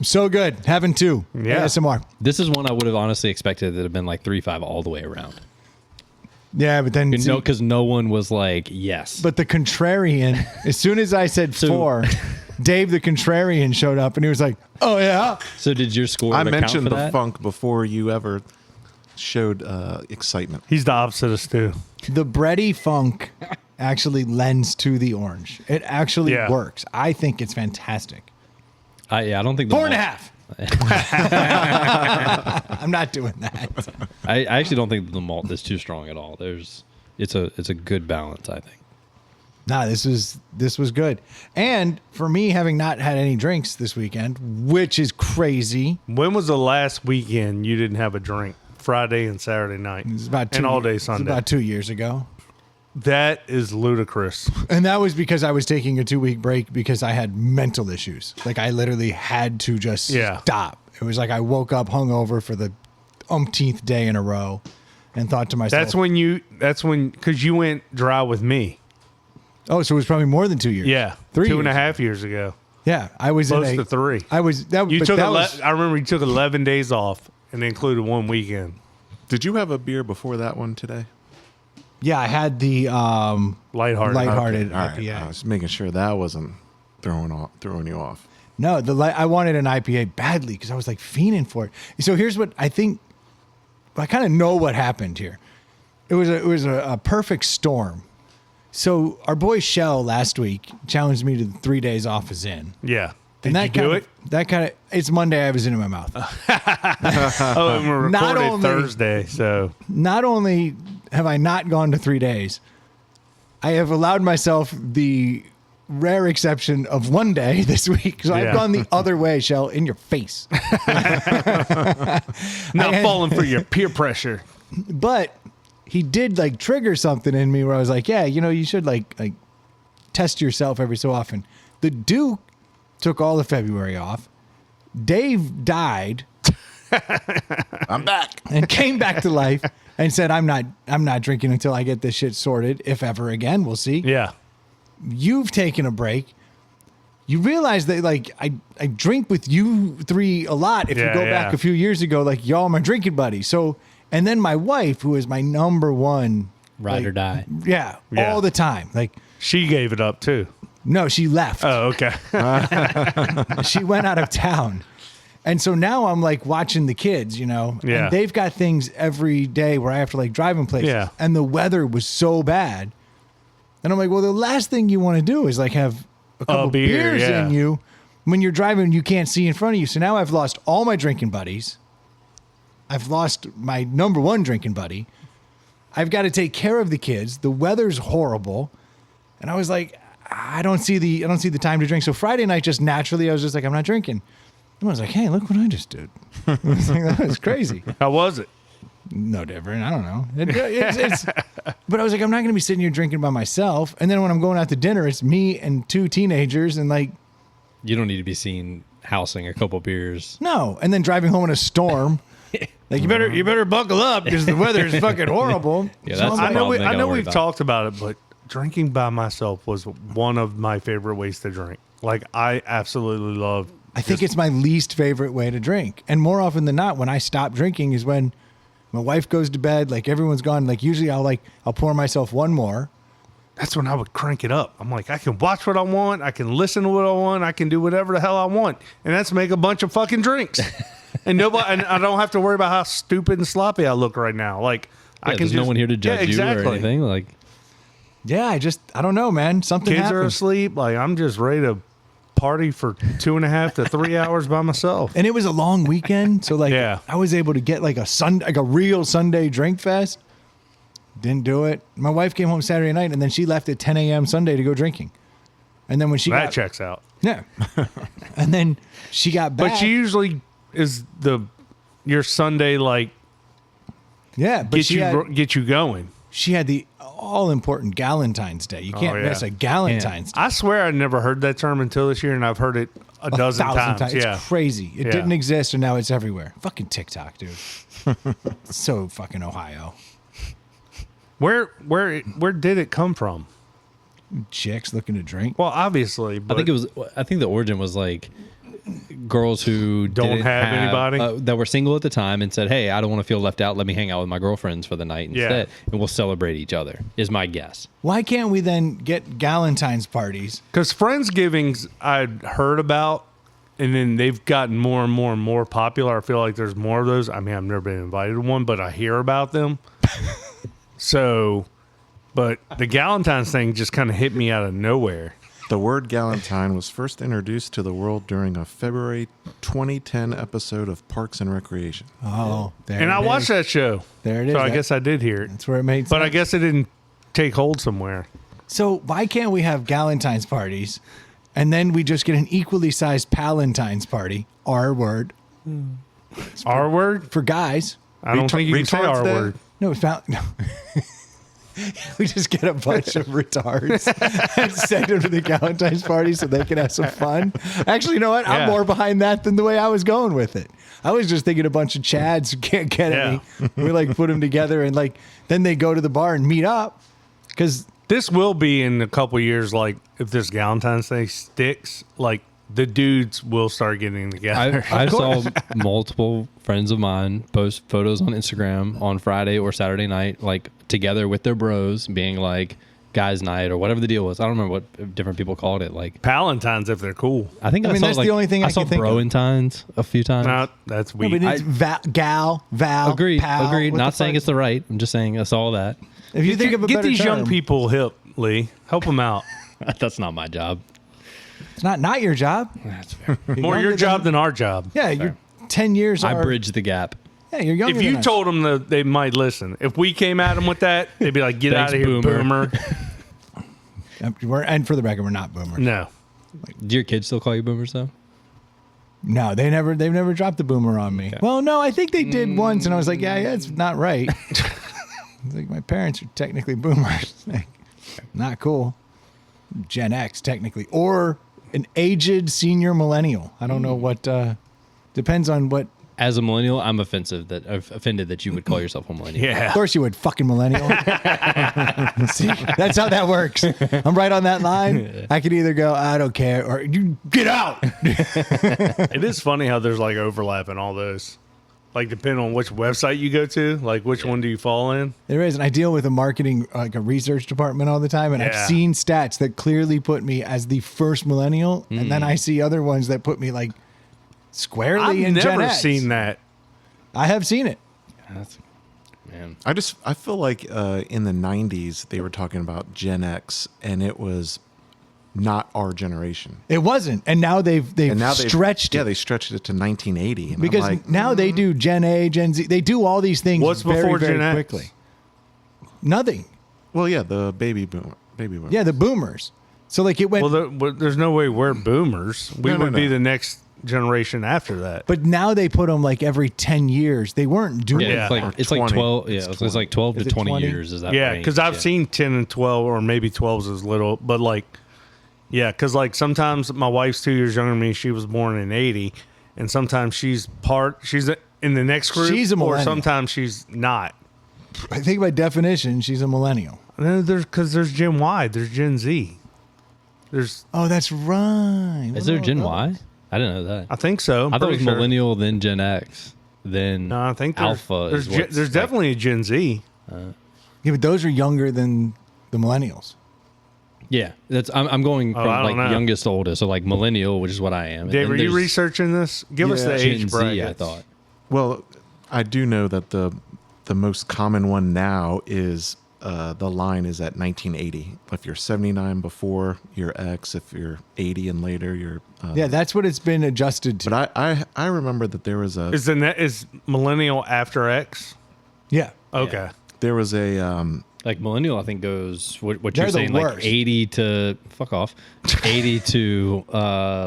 So good. Having 2. Yeah. ASMR. This is one I would have honestly expected that have been like 3.5 all the way around. Yeah, but then Because no one was like, yes. But the contrarian, as soon as I said 4, Dave the contrarian showed up and he was like, "Oh yeah." So did your score? I account mentioned for the that? funk before you ever showed excitement. He's the opposite of Stu. The bready funk actually lends to the orange. It actually works. I think it's fantastic. I don't think the 4.5. I'm not doing that. I actually don't think the malt is too strong at all. It's a good balance, I think. Nah, this was good. And for me, having not had any drinks this weekend, which is crazy. When was the last weekend you didn't have a drink? Friday and Saturday night. It's about 2 and all day It's Sunday. about 2 years ago. That is ludicrous. And that was because I was taking a 2-week break because I had mental issues. Like I literally had to just stop. It was like I woke up hungover for the umpteenth day in a row and thought to myself, because you went dry with me. oh, so it was probably more than 2 years. Yeah. 3 2.5 years. years ago. Yeah. I was Close in to 3. I was that You but took that was, I remember you took 11 days off and included one weekend. Did you have a beer before that one today? yeah, I had the Lighthearted. All right. IPA. I was making sure that wasn't throwing you off. No, I wanted an IPA badly because I was like fiending for it. So here's what I think. I kind of know what happened here. It was a perfect storm. So our boy Shell last week challenged me to 3 days off as in. Yeah. Did And that you do it? That kind of. It's Monday. I was in my mouth. Oh, and we're Not recorded only- Thursday, so Not only have I not gone to 3 days, I have allowed myself the rare exception of 1 day this week. So I've Yeah. gone the other way, Shell, in your face. not falling for your peer pressure. But he did like trigger something in me where I was like, yeah, you should like test yourself every so often. The Duke took all of February off. Dave died I'm back. and came back to life and said, I'm not drinking until I get this shit sorted, if ever again. We'll see. Yeah. You've taken a break. You realize that like I drink with you three a lot. If you Yeah, go yeah. back a few years ago, like y'all are my drinking buddies. So, and then my wife, who is my number one Ride like, or die. Yeah, Yeah. all the time. Like, She gave it up too. no, she left. Oh, okay. She went out of town. And so now I'm like watching the kids, Yeah. and they've got things every day where I have to like drive them places. Yeah. And the weather was so bad. And I'm like, well, the last thing you want to do is like have a couple beer, beers yeah. in you when you're driving, you can't see in front of you. So now I've lost all my drinking buddies. I've lost my number one drinking buddy. I've got to take care of the kids. The weather's horrible. And I was like, I don't see the time to drink. So Friday night, just naturally, I was just like, I'm not drinking. And I was like, hey, look what I just did. I was like, that was crazy. How was it? No different. I don't know. But I was like, I'm not going to be sitting here drinking by myself. And then when I'm going out to dinner, it's me and two teenagers and like, You don't need to be seen housing a couple beers. no. And then driving home in a storm. Like you better buckle up because the weather is fucking horrible. Yeah, So that's I'm the like, problem. I gotta know worry we've about. talked about it, but drinking by myself was one of my favorite ways to drink. Like I absolutely love. I think it's my least favorite way to drink. And more often than not, when I stop drinking is when My wife goes to bed. Like everyone's gone. Like usually I'll pour myself one more. That's when I would crank it up. I'm like, I can watch what I want. I can listen to what I want. I can do whatever the hell I want. And that's make a bunch of fucking drinks. And I don't have to worry about how stupid and sloppy I look right now. Like, I can there's no one here to judge you or anything. Like, Yeah, I don't know, man. Something kids happened. are asleep. Like, I'm just ready to party for 2.5 to 3 hours by myself. And it was a long weekend, so like Yeah. I was able to get like a real Sunday drink fest. Didn't do it. My wife came home Saturday night, and then she left at 10 a.m. Sunday to go drinking. And then when she That got checks out. yeah, and then she got back. But she usually is your Sunday, like, yeah, but get you going. she had the all important Galentine's Day. You can't yeah. miss a Galentine's Day. I swear I never heard that term until this year, and I've heard it a dozen 1,000 times. Yeah. It's crazy. It Yeah. didn't exist, and now it's everywhere. Fucking TikTok, dude. So fucking Ohio. Where did it come from? Chicks looking to drink. Well, obviously, but I think the origin was like girls who Don't didn't have anybody? that were single at the time and said, "Hey, I don't want to feel left out. Let me hang out with my girlfriends for the night instead, and we'll celebrate each other." Is my guess. Why can't we then get Galentine's parties? because Friendsgivings I'd heard about, and then they've gotten more and more and more popular. I feel like there's more of those. I mean, I've never been invited to one, but I hear about them. So, but the Galentine's thing just kind of hit me out of nowhere. The word galentine was first introduced to the world during a February 2010 episode of Parks and Recreation. Oh, there And it I is. watched that show. There it is. So I That- guess I did hear it. That's where it made sense. But I guess it didn't take hold somewhere. So why can't we have Galentine's parties, and then we just get an equally sized Palentine's party? R word R word? for guys. I don't think you can say Retards R Day? word. No, no. We just get a bunch of retards and send them to the Galentine's party so they can have some fun. Actually, you know what? I'm Yeah. more behind that than the way I was going with it. I was just thinking a bunch of Chads who can't get at me. We like put them together and like then they go to the bar and meet up because This will be in a couple years, like, if this Galentine's thing sticks, like, the dudes will start getting together. I saw multiple friends of mine post photos on Instagram on Friday or Saturday night, like together with their bros, being like guys' night or whatever the deal was. I don't remember what different people called it. Like Palentine's if they're cool. I think I mean, saw, that's like, the only thing I saw can think of. Broentines a few times. No, that's no, weak. but it's Val. Agreed. Pal, Agreed. what Not the saying fuck? it's the right. I'm just saying I saw that. If you think of a Get better these young term, people hip, Lee. Help them out. That's not my job. it's not your job. That's fair. You're More younger your job than our job. Yeah, you're 10 years. I our- bridge the gap. Yeah, you're younger. If you than us. told them that they might listen. If we came at them with that, they'd be like, get Thanks, out of here, boomer." boomer. And for the record, we're not boomers. No. Do your kids still call you boomers though? No, they've never dropped the boomer on me. Okay. Well, no, I think they did once, and I was like, yeah, it's not right. It's like my parents are technically boomers. Like, not cool. Gen X technically, or an aged senior millennial. I don't know what. Depends on what. As a millennial, I'm offended that you would call yourself a millennial. Yeah. Of course, you would, fucking millennial. See, that's how that works. I'm right on that line. I could either go, I don't care, or you get out. It is funny how there's like overlap in all those. Like, depending on which website you go to, like, which one do you fall in? There is, and I deal with a marketing, like a research department all the time, and I've Yeah. seen stats that clearly put me as the first millennial, and then I see other ones that put me like squarely I've in Gen never X. seen that. I have seen it. That's, man. I feel like in the 90s they were talking about Gen X and it was not our generation. It wasn't, and now they've And now stretched Yeah, it they stretched it to 1980. And because I'm like, now they do Gen A, Gen Z. They do all these things. What's very, before very Gen X? quickly. Nothing. well, yeah, the baby boomers. Yeah, the boomers. So like it went. There's no way we're boomers. We No, no, would be no. the next generation after that. but now they put them like every 10 years. They weren't doing. Yeah, Yeah. it's like 20. 12. Yeah, it's like 12 Is to it 20 20? years. Is that Yeah, range. because I've Yeah. seen 10 and 12, or maybe 12 is little, but like, yeah, because like sometimes my wife's 2 years younger than me. She was born in 80, and sometimes she's in the next group, She's a or millennial. sometimes she's not. I think by definition, she's a millennial. No, there's Gen Y, there's Gen Z, there's Oh, that's right. Is there Gen Y? I didn't know that. I think so. I thought it was Pretty sure. millennial then Gen X. then No, I think Alpha there's, is what's there's definitely a Gen Z. Yeah, but those are younger than the millennials. Yeah, that's I'm going I from don't like know. youngest to oldest, so like millennial, which is what I am. And Dave, then are you there's researching this? Give us the Yeah. age Gen Z, bracket. I thought. Well, I do know that the most common one now is the line is at 1980. If you're 79 before, you're X. If you're 80 and later, you're. Yeah, that's what it's been adjusted to. But I remember that there was a Is millennial after X? Yeah. Okay. there was a Like millennial, I think goes what They're you're the saying, worst. like 80 to fuck off, 80 to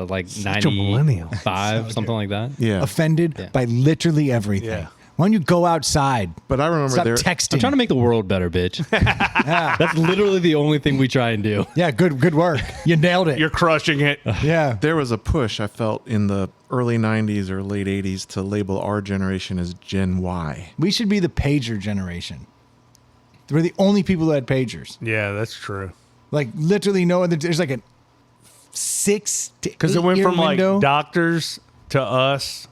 like a millennial. 95, something like that. yeah. Offended Yeah. by literally everything. Yeah. Why don't you go outside? But I remember Stop there. texting. I'm trying to make the world better, bitch. That's literally the only thing we try and do. Yeah, good work. You nailed it. You're crushing it. Yeah. There was a push I felt in the early 90s or late 80s to label our generation as Gen Y. We should be the pager generation. We're the only people who had pagers. Yeah, that's true. Like literally no other. There's like a 6 to 8 Because it went year from window. like doctors to us,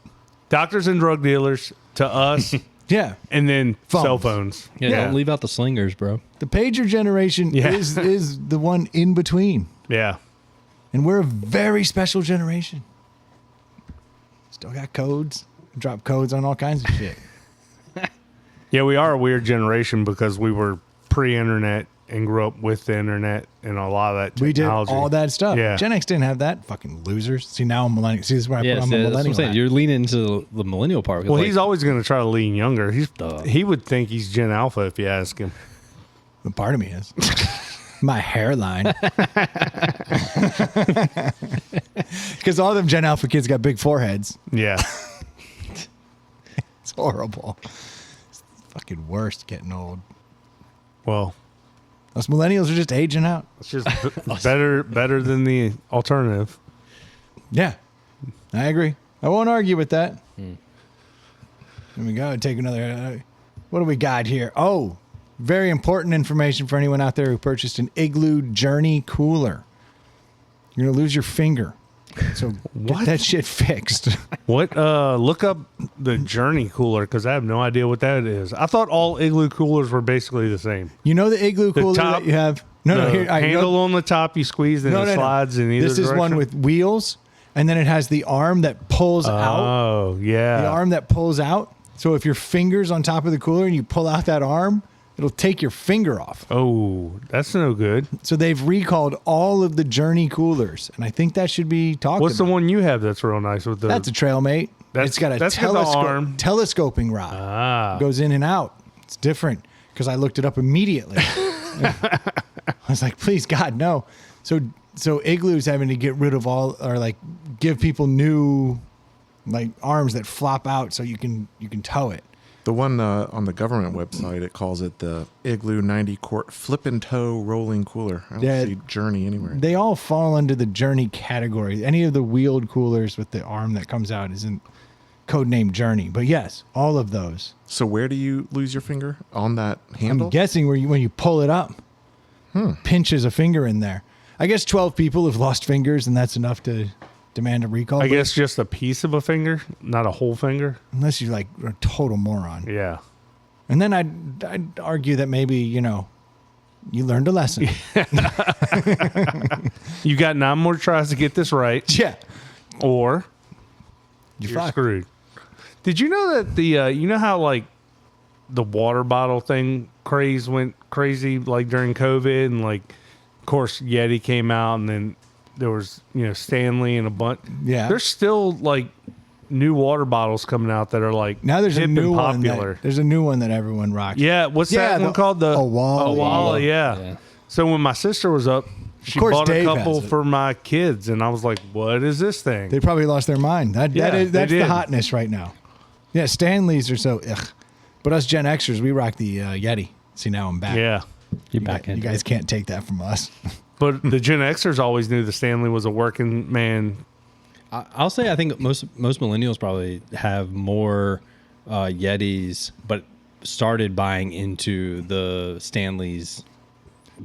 doctors and drug dealers to us, Yeah. and then Phones. cell phones. Yeah, Yeah. don't leave out the slingers, bro. The pager generation Yeah. is the one in between. Yeah. And we're a very special generation. Still got codes. Drop codes on all kinds of shit. Yeah, we are a weird generation because we were pre-internet and grew up with the internet and a lot of that We did technology. all that stuff. Yeah. Gen X didn't have that. Fucking losers. See, now I'm millennial. See, this is where I Yeah, put I'm see, a that's what I'm millennial. saying. at. You're leaning into the millennial part. 'cause, Well, like, he's always going to try to lean younger. Duh. He would think he's Gen Alpha if you ask him. But part of me is. My hairline. Because all them Gen Alpha kids got big foreheads. Yeah. It's horrible. It's the fucking worst getting old. Well, Us millennials are just aging out. it's just better than the alternative. Yeah, I agree. I won't argue with that. Here we go. Take another. What do we got here? Oh, very important information for anyone out there who purchased an Igloo Journey cooler. You're gonna lose your finger, so What? get that shit fixed. What? Look up the Journey cooler because I have no idea what that is. I thought all Igloo coolers were basically the same. You know the Igloo The cooler top- that you have? No, The here I handle know. on the top, you squeeze and it slides in either This is one direction. with wheels, and then it has the arm that pulls out. Oh, yeah. The arm that pulls out. So if your finger's on top of the cooler and you pull out that arm, it'll take your finger off. Oh, that's no good. So they've recalled all of the Journey coolers, and I think that should be talked What's about. the one you have that's real nice with the? That's a Trailmate. It's got a that's got the arm. telescoping rod. Ah. Goes in and out. It's different because I looked it up immediately. I was like, please God, no. So Igloo's having to get rid of all, or like give people new like arms that flop out so you can tow it. The one on the government website, it calls it the Igloo 90 quart flip and tow rolling cooler. I don't Yeah. see Journey anywhere. They all fall under the Journey category. Any of the wheeled coolers with the arm that comes out isn't codenamed Journey. But yes, all of those. So where do you lose your finger? On that handle? I'm guessing when you pull it up, pinches a finger in there. I guess 12 people have lost fingers, and that's enough to demand a recall. I But guess just a piece of a finger, not a whole finger. unless you like are a total moron. Yeah. And then I'd argue that maybe, you learned a lesson. You got 9 more tries to get this right, Yeah. or You're you're fucked. screwed. Did you know that you know how like the water bottle thing craze went crazy like during COVID, and like of course Yeti came out, and then there was Stanley and a bunch. Yeah. There's still like new water bottles coming out that are like Now there's a hip new and one. popular. There's a new one that everyone rocks. Yeah, what's that one called? The Owala. Owala, yeah. Yeah. So when my sister was up, she course bought a Dave couple has it. for my kids, and I was like, "What is this thing?" They probably lost their mind. Yeah, That's they the did. hotness right now. Yeah, Stanleys are so ugh. But us Gen Xers, we rock the Yeti. See, now I'm back. Yeah, You're back in. You guys can't take that from us. but the Gen Xers always knew the Stanley was a working man. I'll say I think most millennials probably have more Yetis, but started buying into the Stanleys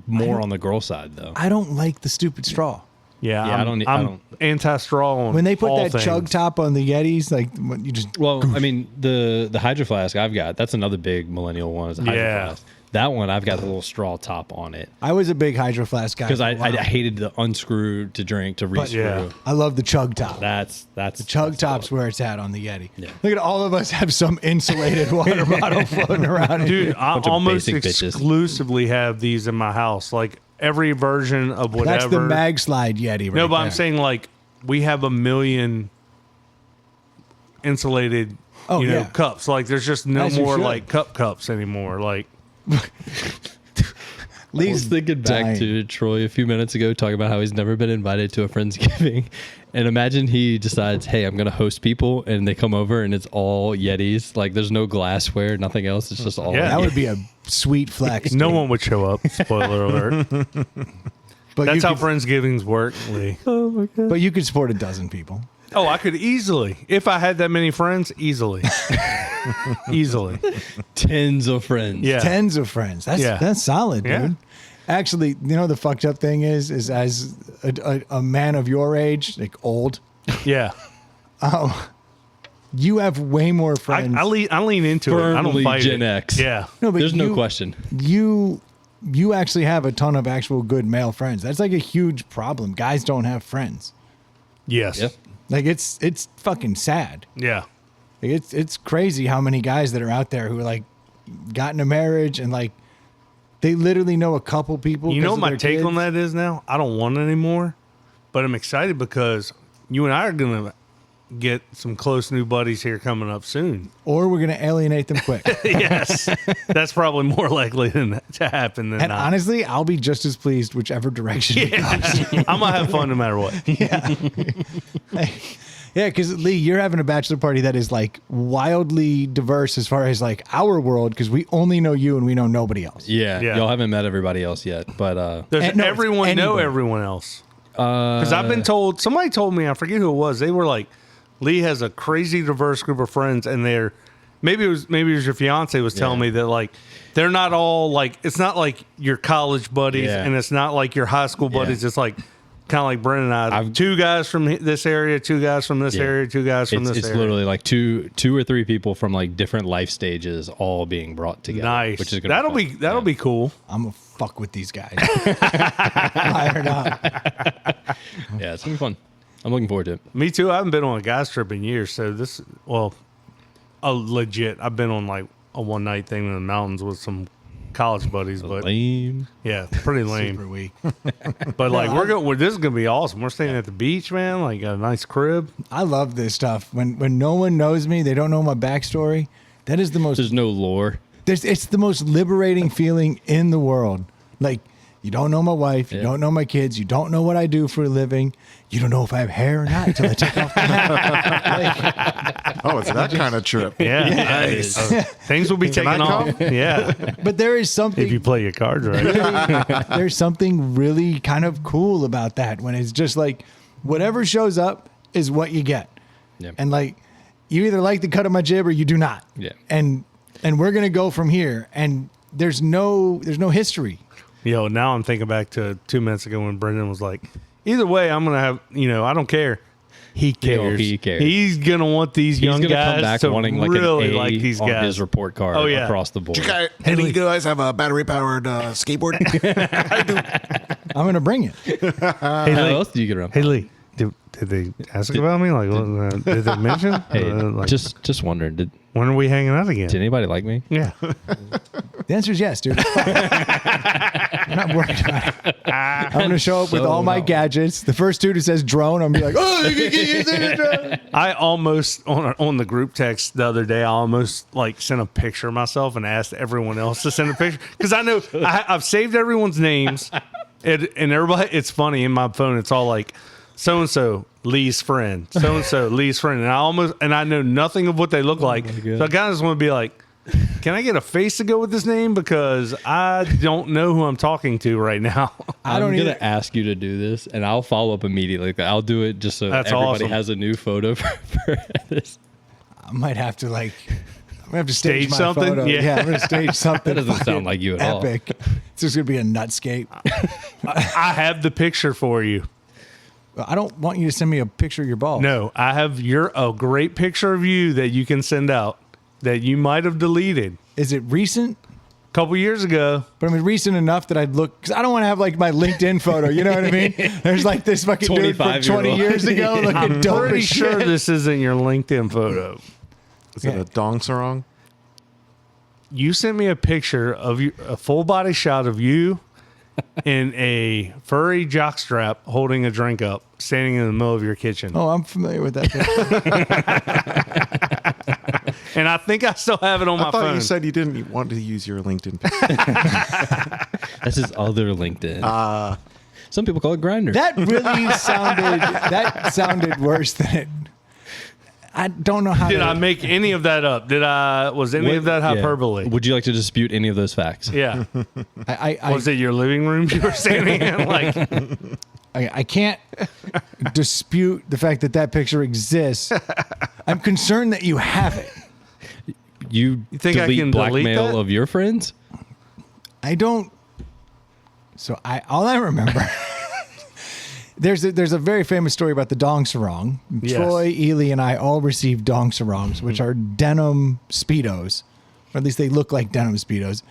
more on the girl side though. I don't like the stupid straw. Yeah, Yeah, I'm, I I'm don't. anti-straw on When they put all that things. chug top on the Yetis, like what you just Well, I mean, the Hydro Flask I've got, that's another big millennial one. Is a Hydro Yeah. Flask. That one I've got the little straw top on it I was a big Hydro Flask guy because for a I while. hated the unscrew to drink to But rescrew. yeah. I love the chug top. That's The chug that's top's cool. where it's at on the Yeti. Yeah. Look at all of us have some insulated water bottle floating around. Dude, I Bunch of almost basic bitches. exclusively have these in my house. Like every version of whatever. That's the mag slide Yeti. Right No, but I'm there. saying like we have a million insulated, Oh, yeah. cups. Like there's just no As you more should. like cups anymore. Like I was Lee's thinking back dying. to Troy a few minutes ago, talking about how he's never been invited to a Friendsgiving. And imagine he decides, hey, I'm going to host people, and they come over, and it's all Yetis. Like, there's no glassware, nothing else. It's just all Yeah. That would be a sweet flex. no dude. one would show up. Spoiler alert. But That's you how could, Friendsgivings work, Lee. But you could support a dozen people. Oh, I could easily, if I had that many friends, easily. Easily. tens of friends. Yeah. Tens of friends. That's solid, dude. Yeah. Actually, you know the fucked up thing is as a man of your age, like old, Yeah. you have way more I friends. lean into it. I don't Firmly fight Gen it. X. Yeah. No, but There's no you- question. You actually have a ton of actual good male friends. That's like a huge problem. Guys don't have friends. Yes. Yep. Like it's fucking sad. Yeah. Like it's crazy how many guys that are out there who are like got in a marriage and like they literally know a couple people. You know 'cause what of my their take kids. on that is now? I don't want it anymore, but I'm excited because you and I are going to get some close new buddies here coming up soon. Or we're gonna alienate them quick. Yes. That's probably more likely to happen than And not. honestly, I'll be just as pleased whichever direction it goes. I'm going to have fun no matter what. Yeah, because Lee, you're having a bachelor party that is like wildly diverse as far as like our world, because we only know you and we know nobody else. Yeah. Yeah. Y'all haven't met everybody else yet. But Does And no, it's everyone know anybody. everyone else? Because I've been told, somebody told me, I forget who it was. They were like, Lee has a crazy diverse group of friends, and they're maybe it was your fiance was telling Yeah. me that like they're not all like it's not like your college buddies, Yeah. and it's not like your high school buddies. It's like kind of like Brennan and I. I've- Two guys from this area, two guys from this Yeah. area, two guys from it's this area. literally like two or tee people from like different life stages all being brought together. nice. Which is gonna that'll be be fun. that'll Yeah. be cool. I'm gonna fuck with these guys. Fired up. Yeah, it's gonna be fun. I'm looking forward to it. Me too. I haven't been on a guys trip in years, so this legit. I've been on like a one night thing in the mountains with some college buddies, but Lame. yeah, pretty lame. Super weak. But like this is gonna be awesome. We're staying at the beach, man. Like a nice crib. I love this stuff. When no one knows me, they don't know my backstory. That is the most. There's no lore. It's the most liberating feeling in the world. Like you don't know my wife, you Yeah. don't know my kids, you don't know what I do for a living. You don't know if I have hair or not until I take off the hat. Oh, it's that kind of trip. Yeah, nice. Things will be taken I off. Yeah, But there is something. if you play your cards right. There's something really kind of cool about that when it's just like whatever shows up is what you get. Yeah. And like you either like the cut of my jib or you do not. Yeah. And we're gonna go from here. And there's no history. Yo, now I'm thinking back to 2 minutes ago when Brendan was like, "Either way, I'm gonna have. I don't care." He cares. he cares. He's gonna want these He's young gonna come guys back to wanting like really an A like these on guys. his report card Oh, yeah. across the board. Hey, do you guys have a battery-powered skateboard? I'm gonna bring it. Hey, How Lee. else do you get around? Hey, Lee. Did they ask about me? Like, did they mention? Hey, like, just wondering, did when are we hanging out again? anybody like me? Yeah. The answer is yes, dude. I'm not worried about it. I'm gonna show up with all my gadgets. The first dude who says drone, I'm gonna be like, oh, you can use it, drone. I almost on the group text the other day. I almost like sent a picture of myself and asked everyone else to send a picture because I know I've saved everyone's names, and everybody. It's funny in my phone. It's all like so and so Lee's friend, so and so Lee's friend, and I know nothing of what they look like. So I kind of just want to be like, can I get a face to go with this name because I don't know who I'm talking to right now. I'm don't gonna either. ask you to do this, and I'll follow up immediately. I'll do it just so That's everybody awesome. has a new photo for this. I might have to like. I'm gonna have to stage, Stage my something? photo. Yeah. I'm gonna stage something. That doesn't sound fucking like you at epic. It's just gonna be a nutscape. I have the picture for you. I don't want you to send me a picture of your balls. No, I have a great picture of you that you can send out that you might have deleted Is it recent? a couple years ago. But I mean, recent enough that I'd look, because I don't want to have like my LinkedIn photo. You know what I mean? There's like this fucking dude from 25-year-old. 20 years ago looking I'm dope pretty as sure shit. this isn't your LinkedIn photo. Is it a dong sarong? You sent me a picture of you, a full body shot of you in a furry jockstrap holding a drink up, standing in the middle of your kitchen. Oh, I'm familiar with that. And I think I still have it on my I thought phone. you said you didn't want to use your LinkedIn picture. That's his other LinkedIn. Some people call it Grindr. That really sounded worse than it. I don't know how. Did I make any of that up? Was any of that hyperbole? Yeah. Would you like to dispute any of those facts? Yeah. I Was it your living room you were standing in? Like, I can't dispute the fact that picture exists. I'm concerned that you have it. You think I delete can delete blackmail that? of your friends? I don't. So all I remember. There's a very famous story about the dong sarong. Yes. Troy, Ely, and I all received dong sarongs, which are denim Speedos. Or at least they look like denim Speedos.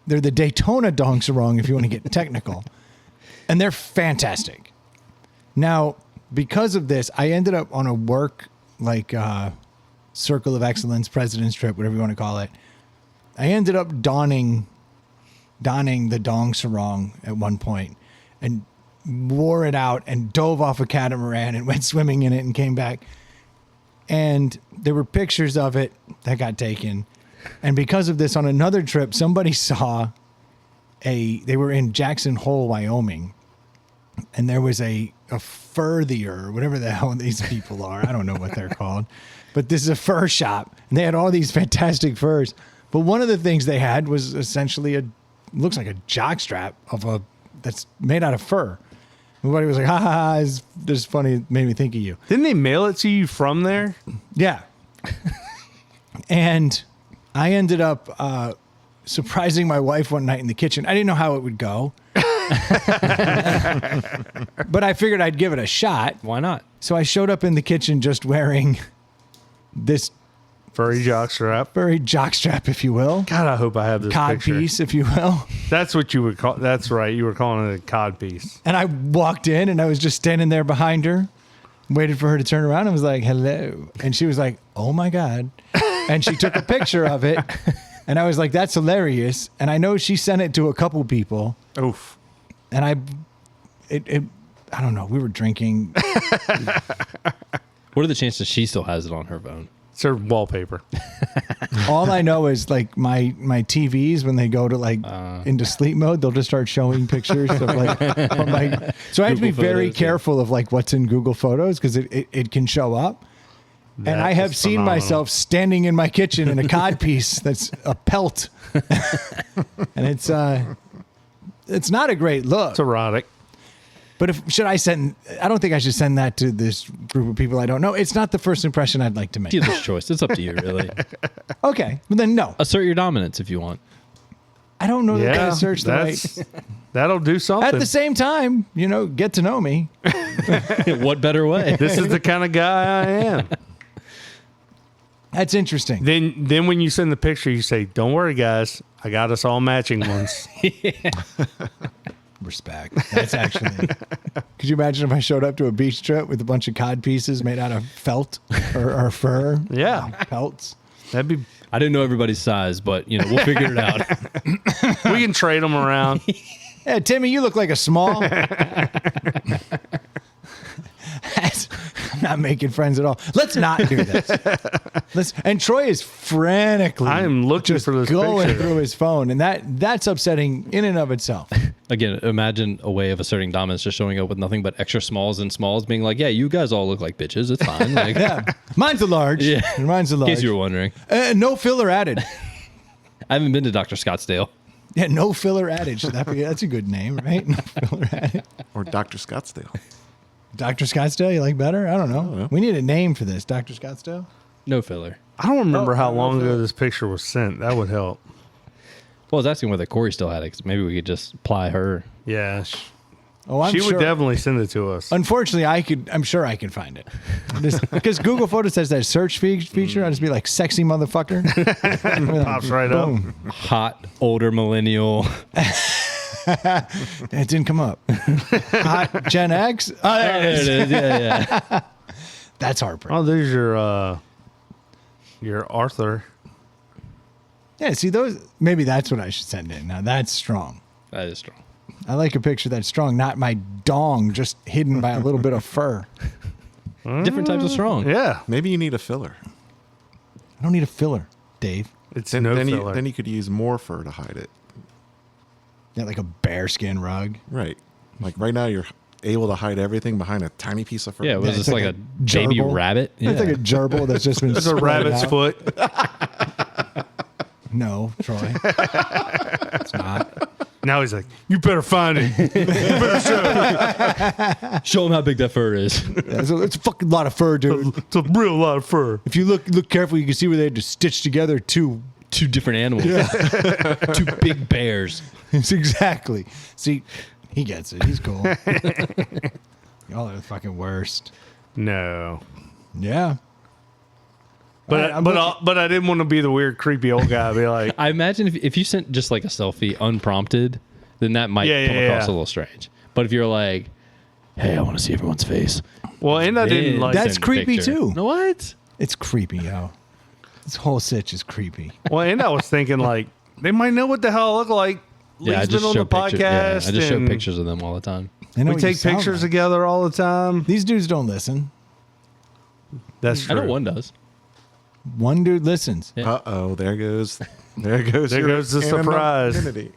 They're the Daytona dong sarong if you want to get technical. And they're fantastic. Now, because of this, I ended up on a work Circle of Excellence, President's Trip, whatever you want to call it. I ended up donning the dong sarong at one point and wore it out and dove off a catamaran and went swimming in it and came back. And there were pictures of it that got taken. And because of this, on another trip, somebody saw they were in Jackson Hole, Wyoming. And there was a furthier, or whatever the hell these people are. I don't know what they're called. But this is a fur shop. And they had all these fantastic furs. But one of the things they had was essentially looks like a jockstrap that's made out of fur. Everybody was like, ha ha ha, this is funny. It made me think of you. didn't they mail it to you from there? Yeah. And I ended up surprising my wife one night in the kitchen. I didn't know how it would go. But I figured I'd give it a shot. Why not? So I showed up in the kitchen just wearing this Furry jockstrap. furry jockstrap, if you will. God, I hope I have this Cod picture. piece, if you will. That's what you would call. That's right. You were calling it a cod piece. And I walked in and I was just standing there behind her, waited for her to turn around and was like, hello. And she was like, oh my God. And she took a picture of it. And I was like, that's hilarious. And I know she sent it to a couple people. Oof. And I don't know. We were drinking. What are the chances she still has it on her phone? It's her wallpaper. All I know is like my TVs, when they go to like into sleep mode, they'll just start showing pictures of like from my. So I have to be Google very Photos, careful of like what's in Google Photos because it can show up. And That I have is seen phenomenal. myself standing in my kitchen in a cod piece that's a pelt, and it's not a great look. It's erotic. But should I send? I don't think I should send that to this group of people I don't know. It's not the first impression I'd like to make. Dealer's choice. It's up to you, really. Okay, but then no, Assert your dominance if you want. I don't know that Yeah, I search the right. that'll do something. At the same time, get to know me. What better way? This is the kind of guy I am. That's interesting. Then when you send the picture, you say, "Don't worry, guys, I got us all matching ones." Respect. That's actually. Could you imagine if I showed up to a beach trip with a bunch of cod pieces made out of felt or fur? Yeah, Pelts. that'd be. I didn't know everybody's size, but we'll figure it out. We can trade them around. Yeah, Timmy, you look like a small. I'm not making friends at all. Let's not do this. And Troy is frantically. I am looking just for this going picture. through his phone, and that's upsetting in and of itself. Again, imagine a way of asserting dominance, just showing up with nothing but extra smalls and smalls, being like, "Yeah, you guys all look like bitches. It's fine." Like, Yeah, mine's a large. Yeah. Mine's a in large. case you were wondering, No filler added. I haven't been to Dr. Scottsdale. Yeah, no filler added. That's a good name, right? No filler added. Or Dr. Scottsdale. Dr. Scottsdale, you like better? I don't know. know. We need a name for this. Dr. Scottsdale? No filler. I don't remember how I long don't know. ago this picture was sent. That would help. Well, I was asking whether Corey still had it, 'cause maybe we could just ply her. Yeah. Oh, I'm She sure. would definitely send it to us. Unfortunately, I'm sure I can find it. Because Google Photos has that search feature. I'll just be like, sexy motherfucker. Pops right up. Boom. Hot older millennial. It didn't come up. Hot Gen X. Oh, there it is. Yeah. That's heartbreaking. Oh, there's your Arthur. Yeah, see those. Maybe that's what I should send in. Now that's strong. That is strong. I like a picture that's strong, not my dong just hidden by a little bit of fur. Different types of strong. Yeah, Maybe you need a filler. I don't need a filler, Dave. it's Then, no then, filler. then you could use more fur to hide it. Yeah, like a bearskin rug. Right. Like right now, you're able to hide everything behind a tiny piece of fur. Yeah, it was it's just like like a a baby gerbil. rabbit. Yeah. It's like a gerbil that's just been. It's a spread rabbit's out. foot. No, Troy. It's not. Now he's like, you better find it. Show him how big that fur is. It's a fucking lot of fur, dude. It's a real lot of fur. If you look carefully, you can see where they had to stitch together two. Two different animals. Two big bears. It's exactly. See, he gets it. He's cool. Y'all are the fucking worst. No. Yeah. But All right, I'm but I didn't want to be the weird, creepy old guy. Be like, I imagine if you sent just like a selfie unprompted, then that might Yeah, come yeah, across yeah. a little strange. But if you're like, hey, I want to see everyone's face. well, and I didn't then like. That's send a creepy, picture. too. No, what? It's creepy, yo. This whole sitch is creepy. Well, and I was thinking like they might know what the hell I look like. Yeah, I Lee's just been on show the pictures. podcast. Yeah, I just show and pictures of them all the time. I know We what you take sound pictures like. together all the time. These dudes don't listen. That's I true. know one does. One dude listens. Yeah. Uh-oh, there goes There your goes the surprise. anonymity.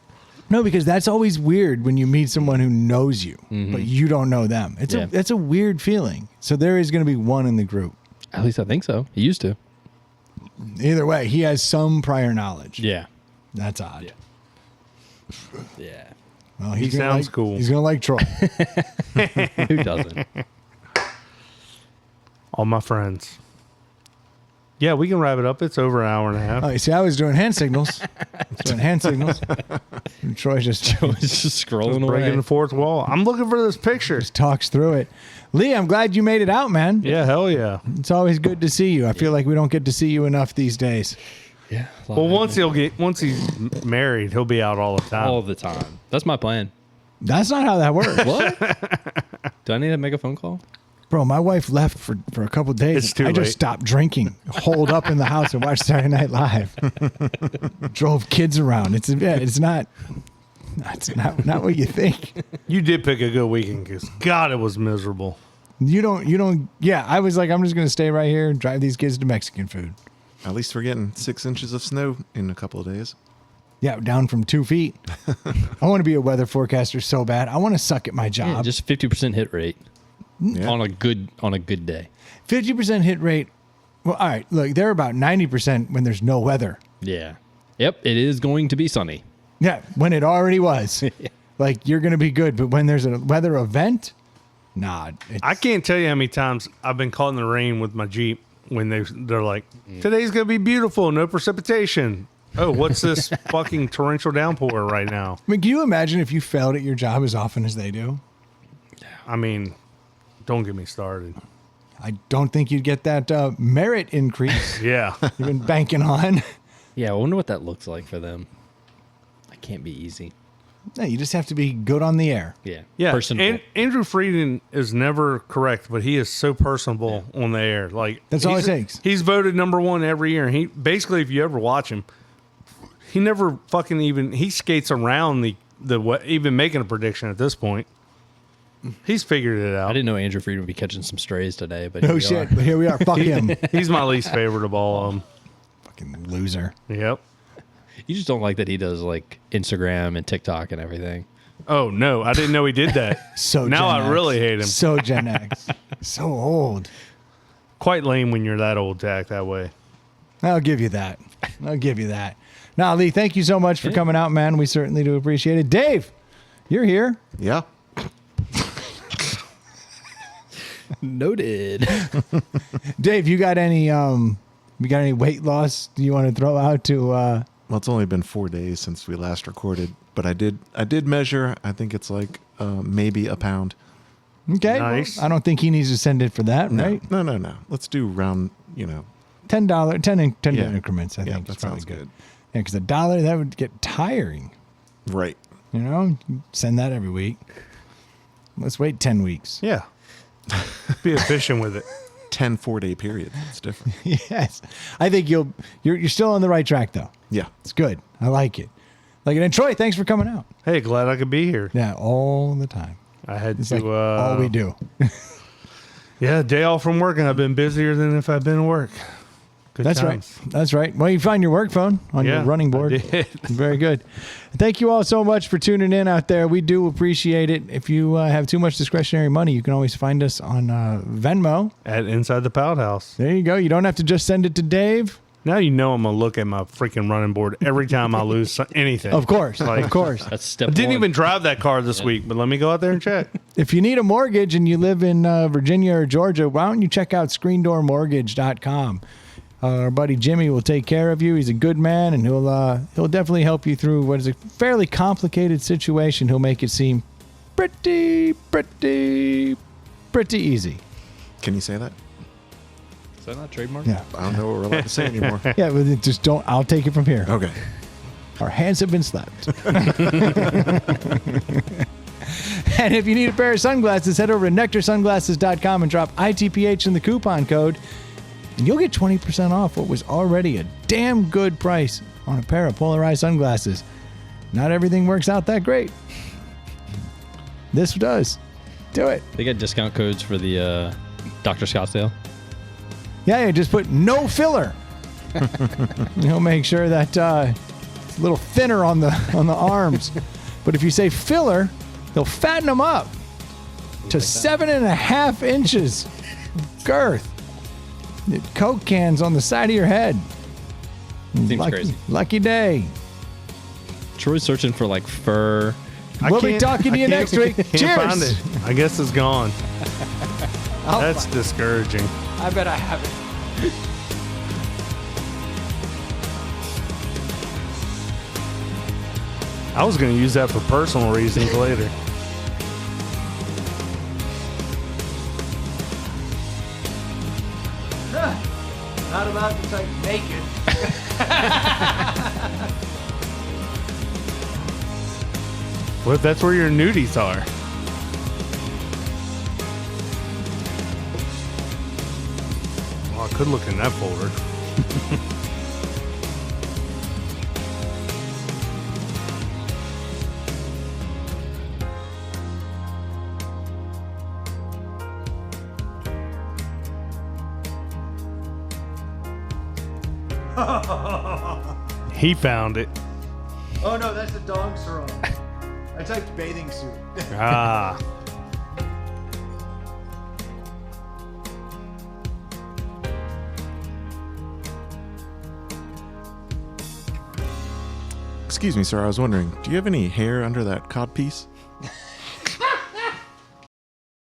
No, because that's always weird when you meet someone who knows you, but you don't know them. Yeah. That's a weird feeling. So there is going to be one in the group. At least I think so. He used to. Either way, he has some prior knowledge. Yeah. That's odd. Yeah. Well, He he's gonna sounds like, cool. He's going to like Troy. Who doesn't? All my friends. Yeah, we can wrap it up. It's over an hour and a half. Oh, you see, I was doing hand signals. And Troy just Just scrolling Breaking away. the fourth wall. I'm looking for this picture. talks through it. Lee, I'm glad you made it out, man. Yeah, hell yeah. It's always good to see you. I feel like we don't get to see you enough these days. Yeah. Well, once he's married, he'll be out all the time. all the time. That's my plan. That's not how that works. What? Do I need to make a phone call? Bro, my wife left for a couple days. It's too I just late. stopped drinking, holed up in the house and watched Saturday Night Live. Drove kids around. It's not what you think. You did pick a good weekend because God, it was miserable. You don't. Yeah, I was like, I'm just gonna stay right here and drive these kids to Mexican food. At least we're getting 6 inches of snow in a couple of days. Yeah, down from 2 feet. I want to be a weather forecaster so bad. I want to suck at my Yeah, job. just 50% hit rate Yeah. on a good day. 50% hit rate. Well, all right. Look, they're about 90% when there's no weather. Yeah. Yep. It is going to be sunny. Yeah, when it already was. Like, you're going to be good. But when there's a weather event, nah. I can't tell you how many times I've been caught in the rain with my Jeep when they're like, today's going to be beautiful, no precipitation. Oh, what's this fucking torrential downpour right now? I mean, can you imagine if you failed at your job as often as they do? I mean, don't get me started. I don't think you'd get that merit increase Yeah. you've been banking on. Yeah. I wonder what that looks like for them. That can't be easy. No, you just have to be good on the air. Yeah. Yeah. Personable. Andrew Frieden is never correct, but he is so personable on the air. Like That's all it he's- takes. He's voted #1 every year. He basically, if you ever watch him, he never fucking he skates around even making a prediction at this point. He's figured it I out. didn't know Andrew Fried would be catching some strays today, but No here we shit. are. But here we are. Fuck him. He's my least favorite of all of them. Fucking loser. Yep. You just don't like that he does like Instagram and TikTok and everything. Oh no, I didn't know he did that. So now Gen I X. really hate him. So Gen X. So old. Quite lame when you're that old to act that way. I'll give you that. Now, Lee, thank you so much for coming out, man. We certainly do appreciate it. Dave, you're here. Yeah. Noted. Dave, you got any weight loss you want to throw out to Well, it's only been 4 days since we last recorded, but I did measure. I think it's like maybe a pound. Okay. Nice. Well, I don't think he needs to send it for that, No, right? no. Let's do round, $10, 10 Yeah. increments, I Yeah, think. that is probably sounds good. Yeah, because $1, that would get tiring. Right. Send that every week. Let's wait 10 weeks. Yeah. Be efficient with it. 10 4-day period. It's different. Yes. I think you're still on the right track, though. Yeah. It's good. I like it. And Troy, thanks for coming out. Hey, glad I could be here. Yeah, all the time. I had It's to. like all we do. Yeah, day off from work, and I've been busier than if I've been at work. Good That's times. right. That's right. Well, you find your work phone on your running board. I did. Very good. Thank you all so much for tuning in out there. We do appreciate it. If you have too much discretionary money, you can always find us on Venmo. At Inside the Pout House. There you go. You don't have to just send it to Dave. Now you know I'm going to look at my freaking running board every time I lose anything. Of course. Like, Of course. That's step I didn't one. even drive that car this week, but let me go out there and check. If you need a mortgage and you live in Virginia or Georgia, why don't you check out screendoormortgage.com? Our buddy Jimmy will take care of you. He's a good man, and he'll definitely help you through what is a fairly complicated situation. He'll make it seem pretty easy. Can you say that? Is that not trademark? Yeah. I don't know what we're allowed to say anymore. Yeah, but just don't. I'll take it from here. Okay. Our hands have been slapped. And if you need a pair of sunglasses, head over to nectarsunglasses.com and drop ITPH in the coupon code, and you'll get 20% off what was already a damn good price on a pair of polarized sunglasses. Not everything works out that great. This does. Do it. They got discount codes for the Dr. Scottsdale. Yeah, just put no filler. He'll make sure that it's a little thinner on the arms. But if you say filler, they'll fatten them up to 7.5 inches girth. Coke cans on the side of your head. Seems crazy. Lucky day. Troy's searching for like fur. We'll be talking to you next week. Can't Cheers. find it. I guess it's gone. That's discouraging. I bet I have it. I was going to use that for personal reasons later. Not about to type naked. What if that's where your nudies are? Well, I could look in that folder. He found it. Oh no, that's a dog sarong. I typed bathing suit. Ah. Excuse me, sir. I was wondering, do you have any hair under that cod piece?